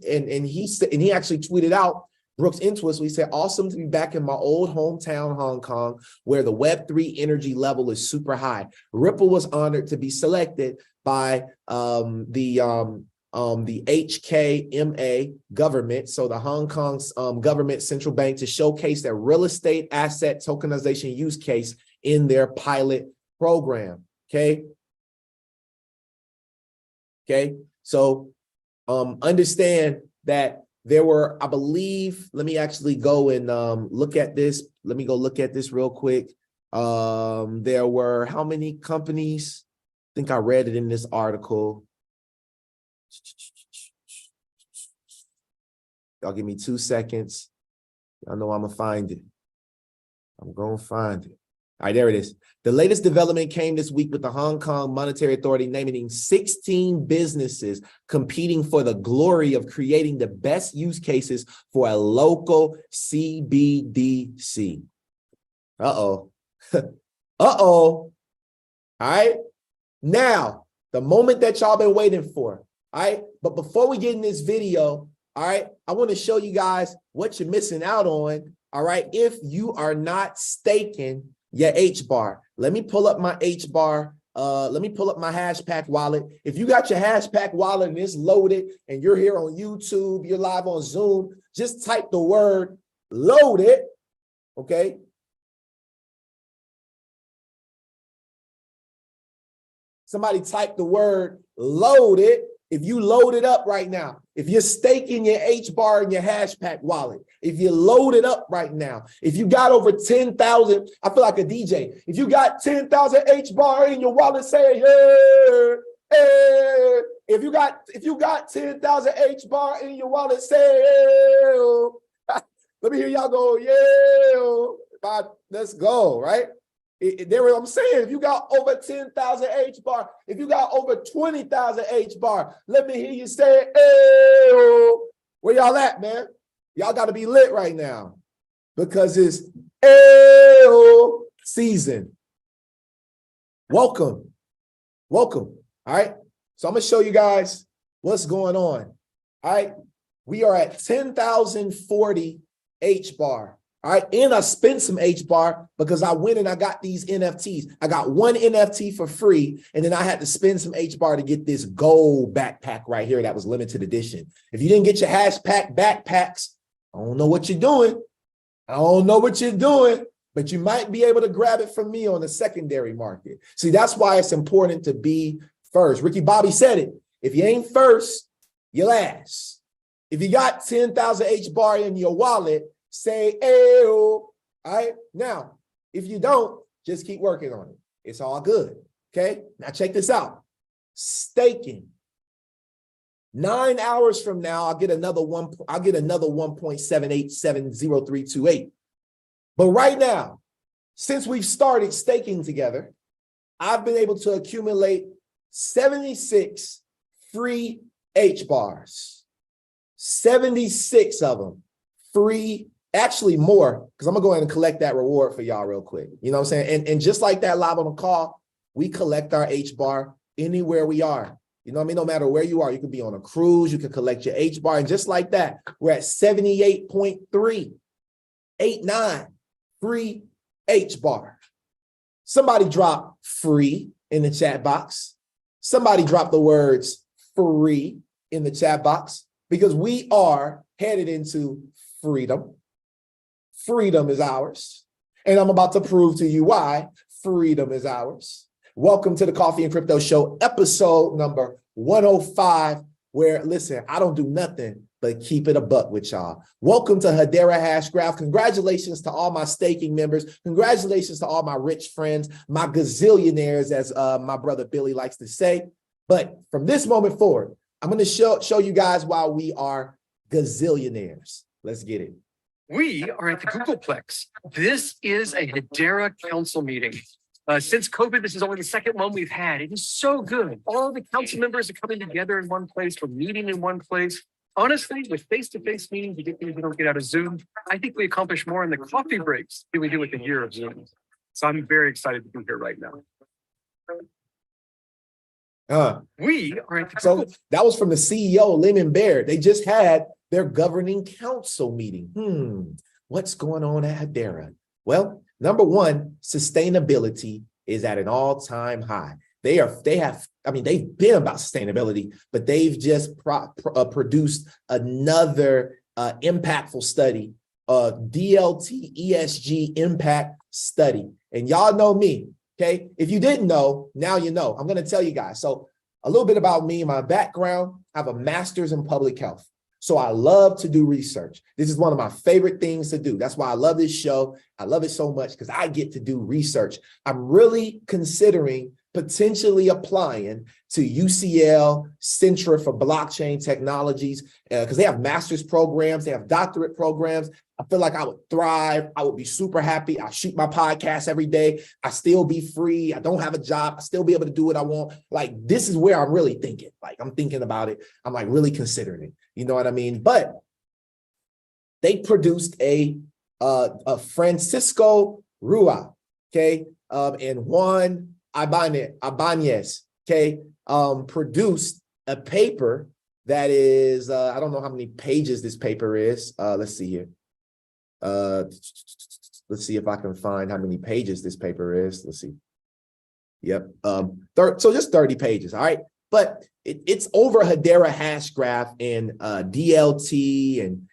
actually tweeted out, Brooks Intuit, he said, awesome to be back in my old hometown, Hong Kong, where the Web3 energy level is super high. Ripple was honored to be selected by the HKMA government, so the Hong Kong's government central bank, to showcase their real estate asset tokenization use case in their pilot program. Okay. So understand that there were, I believe, let me actually go and look at this. Let me go look at this real quick. There were how many companies? I think I read it in this article. Y'all give me 2 seconds. Y'all know I'm gonna find it. I'm gonna find it. All right, there it is. The latest development came this week with the Hong Kong Monetary Authority naming 16 businesses competing for the glory of creating the best use cases for a local CBDC. Uh-oh. Uh-oh. All right. Now, the moment that y'all been waiting for. All right. But before we get in this video, all right, I want to show you guys what you're missing out on. All right. If you are not staking your HBAR, let me pull up my HBAR. Let me pull up my Hashpack wallet. If you got your Hashpack wallet and it's loaded and you're here on YouTube, you're live on Zoom, just type the word loaded. Okay. Somebody type the word loaded. If you load it up right now, if you're staking your HBAR in your Hashpack wallet, if you load it up right now, if you got over 10,000, I feel like a DJ. If you got 10,000 HBAR in your wallet, say, yeah, hey. If you got 10,000 HBAR in your wallet, say, yeah. Let me hear y'all go, yeah. Let's go, right? I'm saying, if you got over 10,000 HBAR, if you got over 20,000 HBAR, let me hear you say, "Ew." Where y'all at, man? Y'all got to be lit right now because it's ew season. Welcome. All right. So I'm going to show you guys what's going on. All right. We are at 10,040 HBAR. All right, and I spent some HBAR because I went and I got these NFTs. I got one NFT for free, and then I had to spend some HBAR to get this gold backpack right here that was limited edition. If you didn't get your Hashpack backpacks, I don't know what you're doing. But you might be able to grab it from me on the secondary market. See, that's why it's important to be first. Ricky Bobby said it. If you ain't first, you're last. If you got 10,000 HBAR in your wallet, say, "Ayo." All right. Now, if you don't, just keep working on it. It's all good. Okay. Now check this out. Staking. 9 hours from now, I'll get another 1.787038. But right now, since we've started staking together, I've been able to accumulate 76 free HBARs. 76 of them free. Actually more, because I'm gonna go ahead and collect that reward for y'all real quick. You know what I'm saying? And just like that live on the call, we collect our HBAR anywhere we are. You know what I mean? No matter where you are, you could be on a cruise, you can collect your HBAR. And just like that, we're at 78.389 free HBAR. Somebody drop free in the chat box. Somebody drop the words free in the chat box because we are headed into freedom. Freedom is ours. And I'm about to prove to you why freedom is ours. Welcome to the Coffee and Crypto Show, episode number 105, where, listen, I don't do nothing but keep it a buck with y'all. Welcome to Hedera Hashgraph. Congratulations to all my staking members. Congratulations to all my rich friends, my gazillionaires, as my brother Billy likes to say. But from this moment forward, I'm going to show you guys why we are gazillionaires. Let's get it. We are at the Googleplex. This is a Hedera council meeting. Since COVID, this is only the second one we've had. It is so good. All the council members are coming together in one place. We're meeting in one place. Honestly, with face-to-face meetings, we don't get out of Zoom. I think we accomplish more in the coffee breaks than we do with the year of Zoom. So I'm very excited to be here right now. We are at the So that was from the CEO, Lehman Bear. They just had their governing council meeting. What's going on at Hedera? Well, number one, sustainability is at an all-time high. They've been about sustainability, but they've just produced another impactful study, DLT ESG impact study. And y'all know me, okay? If you didn't know, now you know. I'm going to tell you guys. So a little bit about me, my background. I have a master's in public health. So I love to do research. This is one of my favorite things to do. That's why I love this show. I love it so much because I get to do research. I'm really considering potentially applying to UCL Center for Blockchain Technologies because they have master's programs, they have doctorate programs. I feel like I would thrive. I would be super happy. I shoot my podcast every day. I still be free. I don't have a job. I still be able to do what I want. Like, this is where I'm really thinking. Like, I'm thinking about it. I'm like really considering it. You know what I mean? But they produced a Francisco Rua, okay, and Juan Ibanez, okay, produced a paper that is, I don't know how many pages this paper is. Let's see here. Let's see if I can find how many pages this paper is. Let's see. Yep. So just 30 pages. All right. But it's over Hedera Hashgraph and DLT and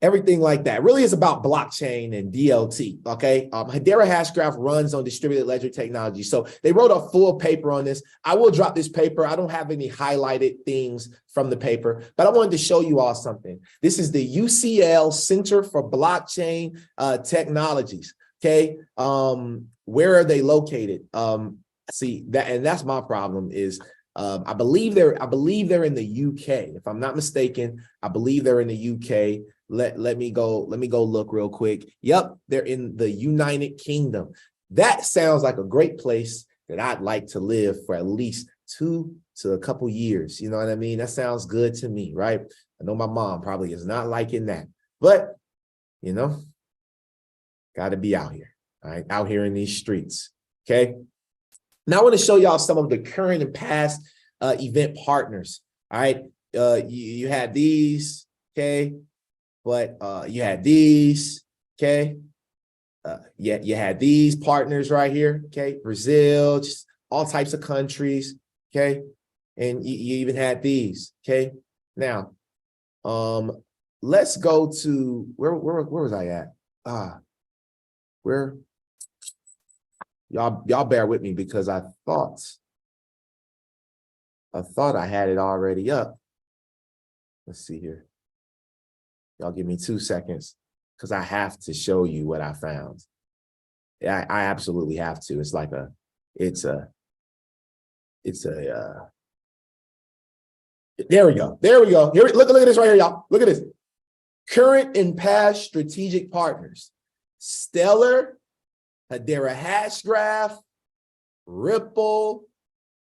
everything like that. Really is about blockchain and DLT, okay? Hedera Hashgraph runs on distributed ledger technology. So they wrote a full paper on this. I will drop this paper. I don't have any highlighted things from the paper, but I wanted to show you all something. This is the UCL Center for Blockchain Technologies, okay? Where are they located? See, that's my problem is I believe they're in the UK. If I'm not mistaken, I believe they're in the UK. Let me go look real quick. Yep, they're in the United Kingdom. That sounds like a great place that I'd like to live for at least 2 to a couple years. You know what I mean? That sounds good to me, right? I know my mom probably is not liking that, but you know, got to be out here, all right? Out here in these streets, okay? Now I want to show y'all some of the current and past event partners, all right? You had these, okay? But you had these, okay? You had these partners right here, okay? Brazil, just all types of countries, okay? And you even had these, okay? Now, let's go to, where was I at? Where? Y'all bear with me because I thought I had it already up. Let's see here. Y'all give me 2 seconds because I have to show you what I found. Yeah, I absolutely have to. It's like there we go. There we go. Here, look at this right here, y'all. Look at this. Current and past strategic partners. Stellar, Hedera Hashgraph, Ripple,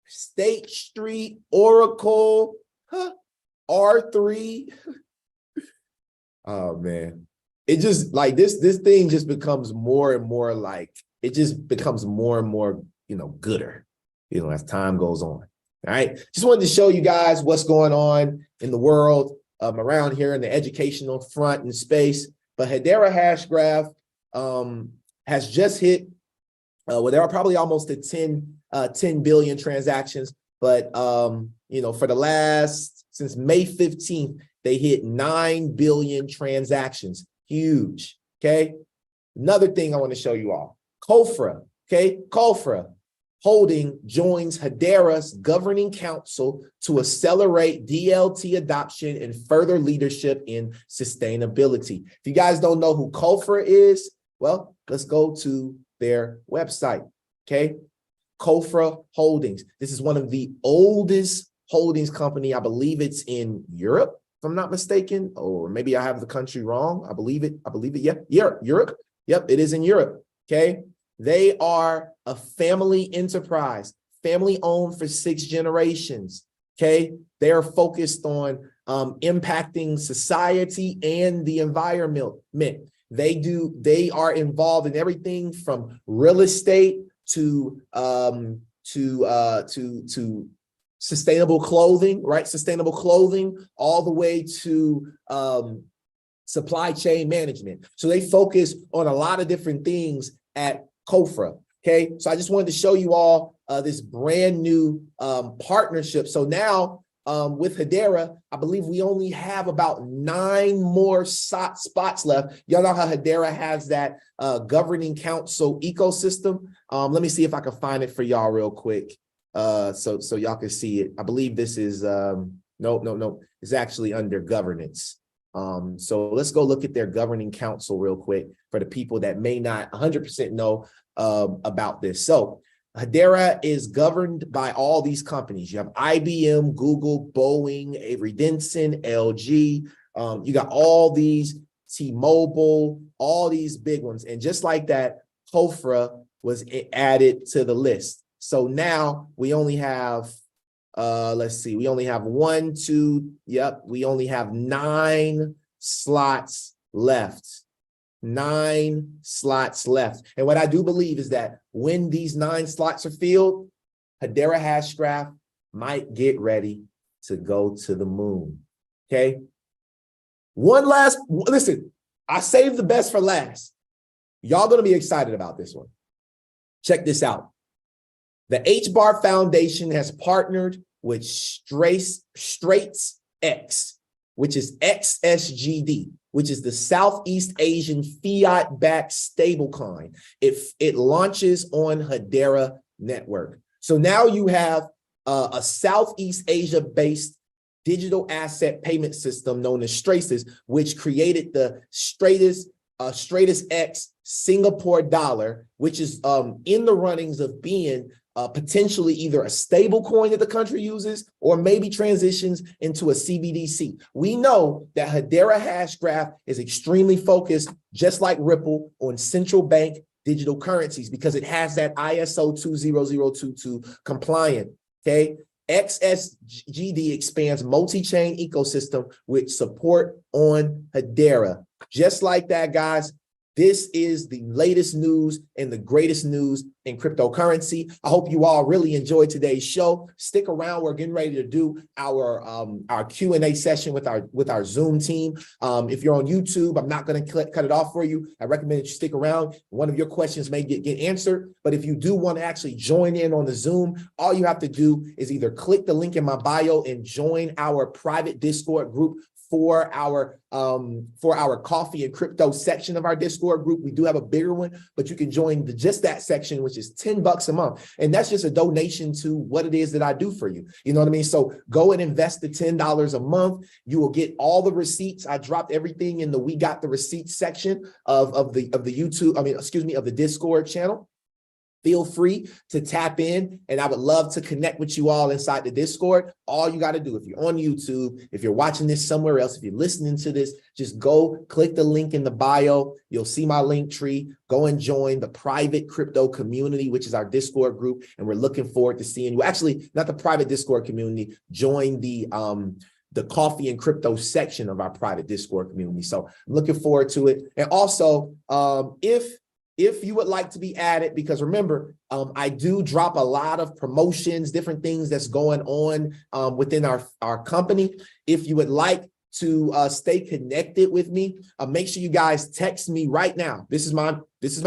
State Street, Oracle, R3. Oh man, it just like this thing just becomes more and more like, it just becomes more and more, you know, gooder, you know, as time goes on. All right, just wanted to show you guys what's going on in the world around here in the educational front and space. But Hedera Hashgraph has just hit, well, there are probably almost to 10 billion transactions, but you know, for the last, since May 15th, they hit 9 billion transactions. Huge, okay? Another thing I want to show you all. Cofra, okay? Cofra Holding joins Hedera's governing council to accelerate DLT adoption and further leadership in sustainability. If you guys don't know who Cofra is, well, let's go to their website, okay? Cofra Holdings. This is one of the oldest holdings company. I believe it's in Europe. if I'm not mistaken, or maybe I have the country wrong. I believe it. Yep. Europe. Yep. It is in Europe. Okay. They are a family enterprise, family owned for 6 generations. Okay. They are focused on impacting society and the environment. They are involved in everything from real estate to sustainable clothing, right? Sustainable clothing, all the way to supply chain management. So they focus on a lot of different things at COFRA. Okay, so I just wanted to show you all this brand new partnership. So now with Hedera, I believe we only have about 9 more spots left. Y'all know how Hedera has that governing council ecosystem. Let me see if I can find it for y'all real quick. So y'all can see it. I believe this is no, it's actually under governance. So let's go look at their governing council real quick for the people that may not 100% know about this. So Hedera is governed by all these companies. You have IBM, Google, Boeing, Avery Dennison, LG. You got all these, T-Mobile, all these big ones. And just like that, COFRA was added to the list. So now we only have, let's see, we only have 1, 2, yep, we only have 9 slots left. 9 slots left. And what I do believe is that when these 9 slots are filled, Hedera Hashgraph might get ready to go to the moon. Okay. Listen, I saved the best for last. Y'all going to be excited about this one. Check this out. The HBAR Foundation has partnered with Straits X, which is XSGD, which is the Southeast Asian fiat-backed stablecoin. It launches on Hedera network. So now you have a Southeast Asia-based digital asset payment system known as Straits, which created the Straits X Singapore dollar, which is in the runnings of being potentially either a stable coin that the country uses or maybe transitions into a CBDC. We know that Hedera Hashgraph is extremely focused, just like Ripple, on central bank digital currencies because it has that ISO 20022 compliant. Okay. XSGD expands multi-chain ecosystem with support on Hedera. Just like that, guys. This is the latest news and the greatest news in cryptocurrency. I hope you all really enjoyed today's show. Stick around. We're getting ready to do our Q&A session with our Zoom team. If you're on YouTube, I'm not going to cut it off for you. I recommend that you stick around. One of your questions may get answered. But if you do want to actually join in on the Zoom, all you have to do is either click the link in my bio and join our private Discord group for our coffee and crypto section of our Discord group. We do have a bigger one, but you can join just that section, which is $10 a month. And that's just a donation to what it is that I do for you. You know what I mean? So go and invest the $10 a month. You will get all the receipts. I dropped everything in the We Got the Receipts section of the YouTube, of the Discord channel. Feel free to tap in, and I would love to connect with you all inside the Discord. All you got to do, if you're on YouTube, if you're watching this somewhere else, if you're listening to this, just go click the link in the bio. You'll see my link tree. Go and join the private crypto community, which is our Discord group. And we're looking forward to seeing you. Actually, not the private Discord community. Join the coffee and crypto section of our private Discord community. So I'm looking forward to it. And also, if you would like to be added, because remember, I do drop a lot of promotions, different things that's going on within our company. If you would like to stay connected with me, make sure you guys text me right now. This is my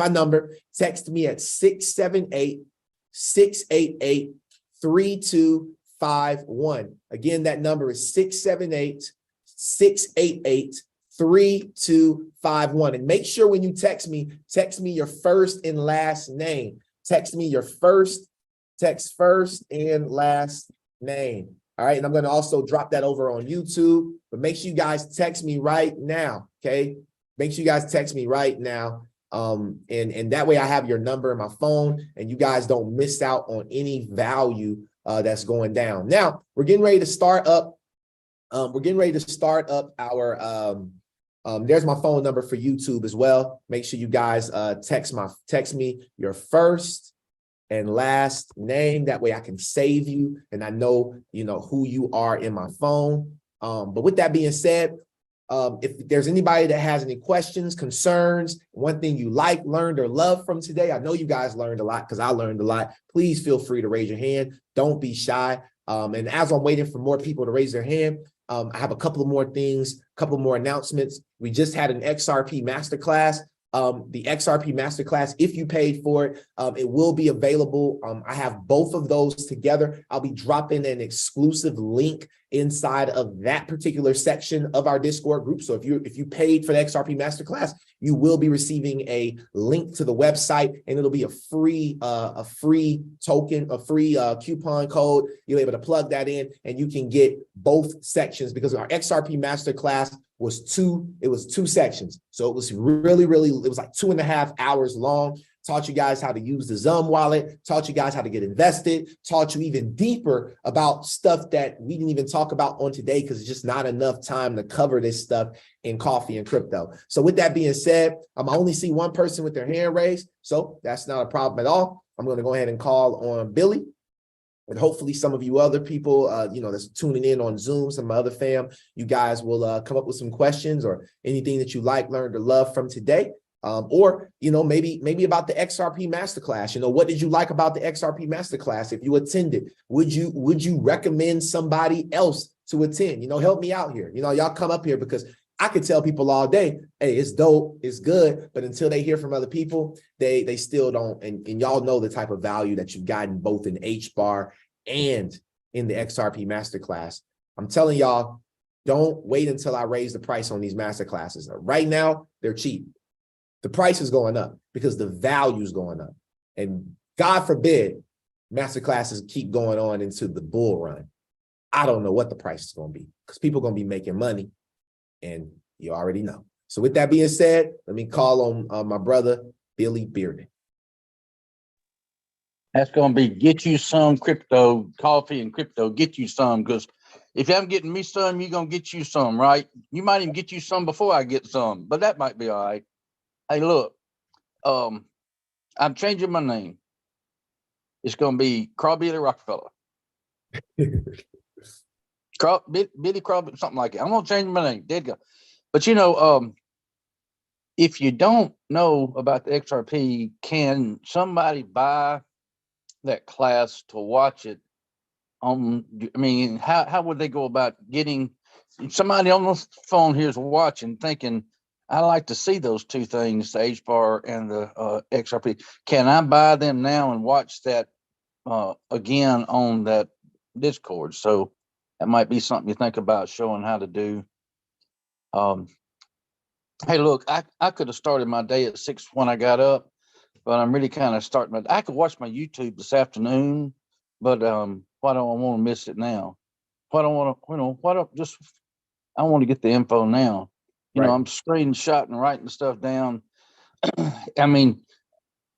number. Text me at 678-688-3251. Again, that number is 678-688-3251. And make sure when you text me your first and last name. Text me your first and last name. All right. And I'm going to also drop that over on YouTube, but make sure you guys text me right now. Okay. Make sure you guys text me right now. And that way I have your number in my phone and you guys don't miss out on any value that's going down. Now we're getting ready to start up We're getting ready to start up our there's my phone number for YouTube as well. Make sure you guys text me your first and last name. That way I can save you and I know who you are in my phone. But with that being said, if there's anybody that has any questions, concerns, one thing you learned, or love from today, I know you guys learned a lot because I learned a lot. Please feel free to raise your hand. Don't be shy. And as I'm waiting for more people to raise their hand, I have a couple of more things, a couple more announcements. We just had an XRP masterclass. The XRP masterclass, if you paid for it, it will be available. I have both of those together. I'll be dropping an exclusive link inside of that particular section of our Discord group. So if you paid for the XRP masterclass, you will be receiving a link to the website, and it'll be a free token, a free coupon code. You're able to plug that in, and you can get both sections because our XRP masterclass was two sections. So it was really, it was like 2.5 hours long. Taught you guys how to use the Zum wallet, taught you guys how to get invested, taught you even deeper about stuff that we didn't even talk about on today because it's just not enough time to cover this stuff in Coffee and Crypto. So with that being said, I only see one person with their hand raised, so that's not a problem at all. I'm going to go ahead and call on Billy. And hopefully some of you other people, that's tuning in on Zoom, some of my other fam, you guys will come up with some questions or anything that you learned, or love from today. Or maybe about the XRP masterclass. What did you like about the XRP masterclass? If you attended, would you recommend somebody else to attend? Help me out here. Y'all come up here because I could tell people all day, hey, it's dope, it's good, but until they hear from other people, they still don't. And y'all know the type of value that you've gotten both in HBAR and in the XRP masterclass. I'm telling y'all, don't wait until I raise the price on these masterclasses. Right now, they're cheap. The price is going up because the value is going up. And God forbid, masterclasses keep going on into the bull run. I don't know what the price is going to be because people are going to be making money. And you already know. So with that being said, let me call on my brother, Billy Bearden. That's going to be get you some crypto, Coffee and Crypto, get you some, because if you haven't getting me some, you're going to get you some, right? You might even get you some before I get some, but that might be all right. Hey, look, I'm changing my name. It's going to be Crawbilly Rockefeller. Billy Crawbilly, something like that. I'm going to change my name. There you go. But, if you don't know about the XRP, can somebody buy that class to watch it on? How would they go about getting somebody on the phone here's watching thinking, I like to see those two things, the HBAR and the XRP. Can I buy them now and watch that again on that Discord? So that might be something you think about showing how to do. Hey, look, I could have started my day at 6 when I got up, but I'm really kind of starting I could watch my YouTube this afternoon, but why don't I want to miss it now? Why don't I want to, I want to get the info now. Right. I'm screenshotting, writing stuff down.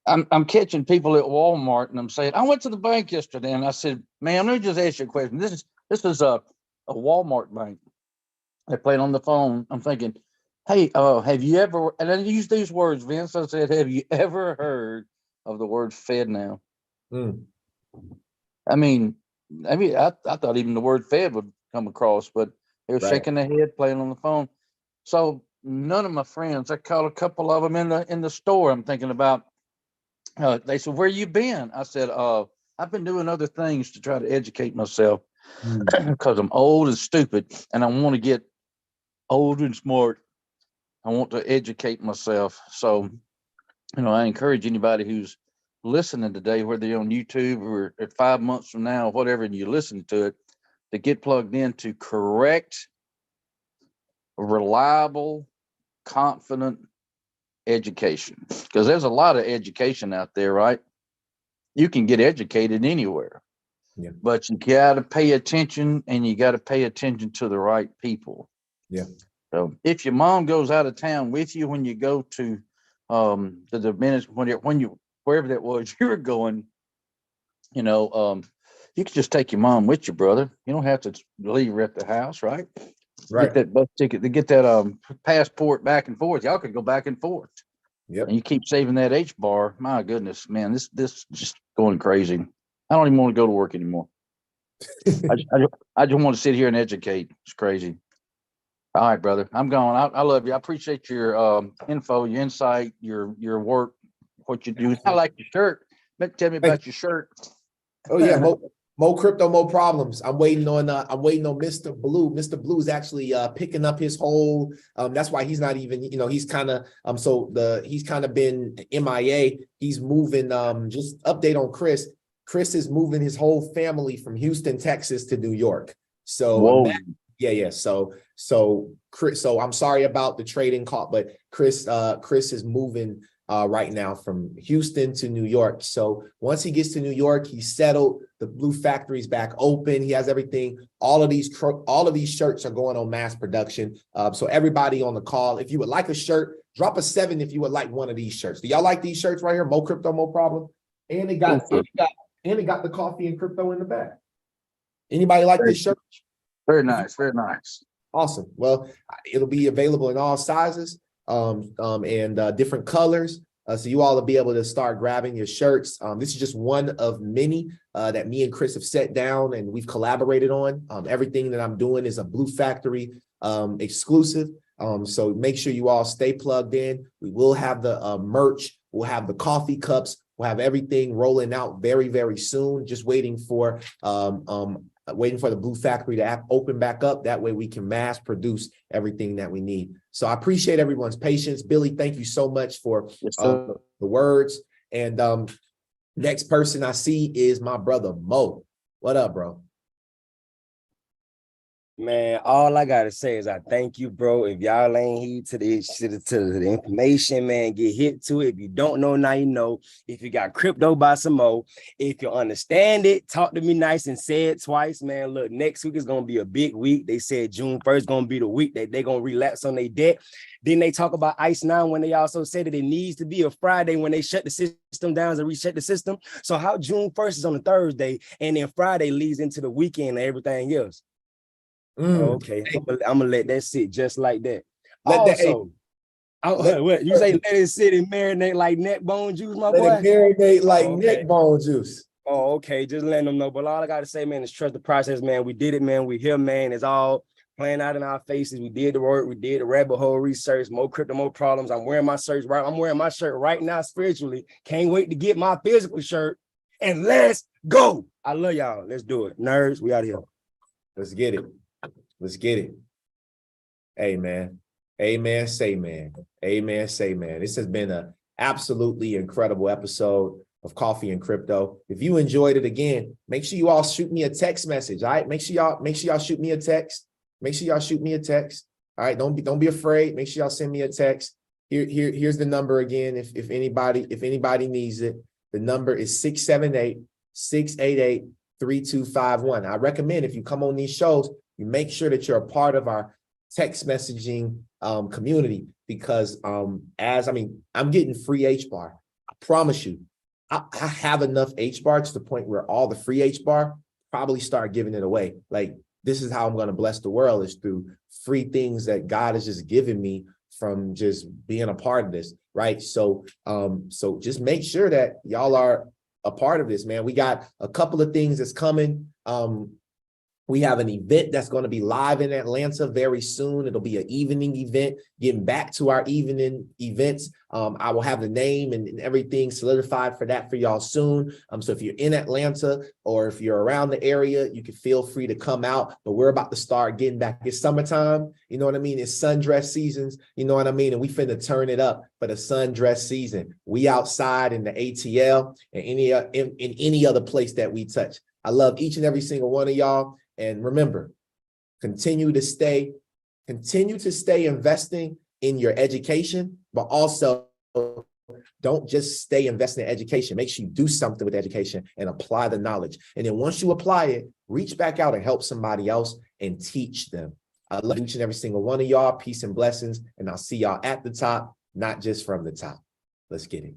I'm catching people at Walmart and I'm saying, I went to the bank yesterday and I said, ma'am, let me just ask you a question. This is a Walmart bank. They played on the phone. I'm thinking, hey, have you ever, and I use these words, Vince, I said, have you ever heard of the word Fed now? I thought even the word Fed would come across, but they were shaking their head, playing on the phone. So none of my friends, I called a couple of them in the store. I'm thinking about, they said, where you been? I said, I've been doing other things to try to educate myself because I'm old and stupid and I want to get old and smart. I want to educate myself. So, I encourage anybody who's listening today, whether you're on YouTube or at 5 months from now, whatever, and you listen to it, to get plugged into correct, reliable, confident education. Because there's a lot of education out there, right? You can get educated anywhere, but you got to pay attention, and you got to pay attention to the right people. Yeah. So if your mom goes out of town with you when you go to the minutes, when you wherever that was you were going, you can just take your mom with you, brother. You don't have to leave her at the house, right? Right. Get that bus ticket to get that passport back and forth. Y'all could go back and forth. Yep. And you keep saving that H bar. My goodness, man, this just going crazy. I don't even want to go to work anymore. I just want to sit here and educate. It's crazy. All right, brother. I'm going. I love you. I appreciate your info, your insight, your work, what you do. I like your shirt. Tell me about your shirt. Oh yeah, Mo crypto, mo problems. I'm waiting on Mr. Blue. Mr. Blue is actually picking up his whole that's why he's not even, he's kind of he's kind of been MIA. He's moving just update on Chris. Chris is moving his whole family from Houston, Texas to New York. So yeah. So Chris, so I'm sorry about the trading call, but Chris is moving right now from Houston to New York. So once he gets to New York, he's settled. The Blue Factory's back open. He has everything. All of these shirts are going on mass production. So everybody on the call, if you would like a shirt, drop a 7 if you would like one of these shirts. Do y'all like these shirts right here? Mo Crypto, Mo Problem. And it got the coffee and crypto in the back. Anybody like this shirt? Very nice. Very nice. Awesome. Well, it'll be available in all sizes and different colors. So you all will be able to start grabbing your shirts. This is just one of many that me and Chris have set down and we've collaborated on. Everything that I'm doing is a Blue Factory exclusive. So make sure you all stay plugged in. We will have the merch. We'll have the coffee cups. We'll have everything rolling out very, very soon. Just waiting for the Blue Factory to open back up. That way we can mass produce everything that we need. So I appreciate everyone's patience. Billy, thank you so much for the words. And next person I see is my brother, Mo. What up, bro? Man, all I gotta say is I thank you, bro. If y'all ain't heed to the information, man, get hit to it. If you don't know, now you know. If you got crypto, buy some more. If you understand it, talk to me nice and say it twice, man. Look, next week is gonna be a big week. They said June 1st gonna be the week that they're gonna relapse on their debt. Then they talk about ICE 9 when they also said that it needs to be a Friday when they shut the system down and reset the system. So how June 1st is on a Thursday and then Friday leads into the weekend and everything else. Okay, I'm gonna let that sit just like that. What you say? Let it sit and marinate like neck bone juice, my boy. Let it marinate like neck bone juice. Oh, okay. Just letting them know. But all I gotta say, man, is trust the process, man. We did it, man. We here, man. It's all playing out in our faces. We did the work. We did the rabbit hole research. More crypto, more problems. I'm wearing my shirt right now spiritually. Can't wait to get my physical shirt. And let's go. I love y'all. Let's do it. Nerds, we out here. Let's get it. Let's get it. Amen. Amen. Say man. Amen. Say man. This has been an absolutely incredible episode of Coffee and Crypto. If you enjoyed it again, make sure you all shoot me a text message. All right. Make sure y'all shoot me a text. Make sure y'all shoot me a text. All right. Don't be afraid. Make sure y'all send me a text. Here's the number again. If anybody needs it, the number is 678-688-3251. I recommend if you come on these shows, you make sure that you're a part of our text messaging community because I'm getting free HBAR. I promise you, I have enough HBAR to the point where all the free HBAR probably start giving it away. Like this is how I'm going to bless the world is through free things that God has just given me from just being a part of this, right? So just make sure that y'all are a part of this, man. We got a couple of things that's coming. We have an event that's going to be live in Atlanta very soon. It'll be an evening event, getting back to our evening events. I will have the name and everything solidified for that for y'all soon. So if you're in Atlanta or if you're around the area, you can feel free to come out. But we're about to start getting back. It's summertime. You know what I mean? It's sundress seasons. You know what I mean? And we finna turn it up for the sundress season. We outside in the ATL and in any other place that we touch. I love each and every single one of y'all. And remember, continue to stay investing in your education, but also don't just stay investing in education. Make sure you do something with education and apply the knowledge. And then once you apply it, reach back out and help somebody else and teach them. I love each and every single one of y'all. Peace and blessings. And I'll see y'all at the top, not just from the top. Let's get it.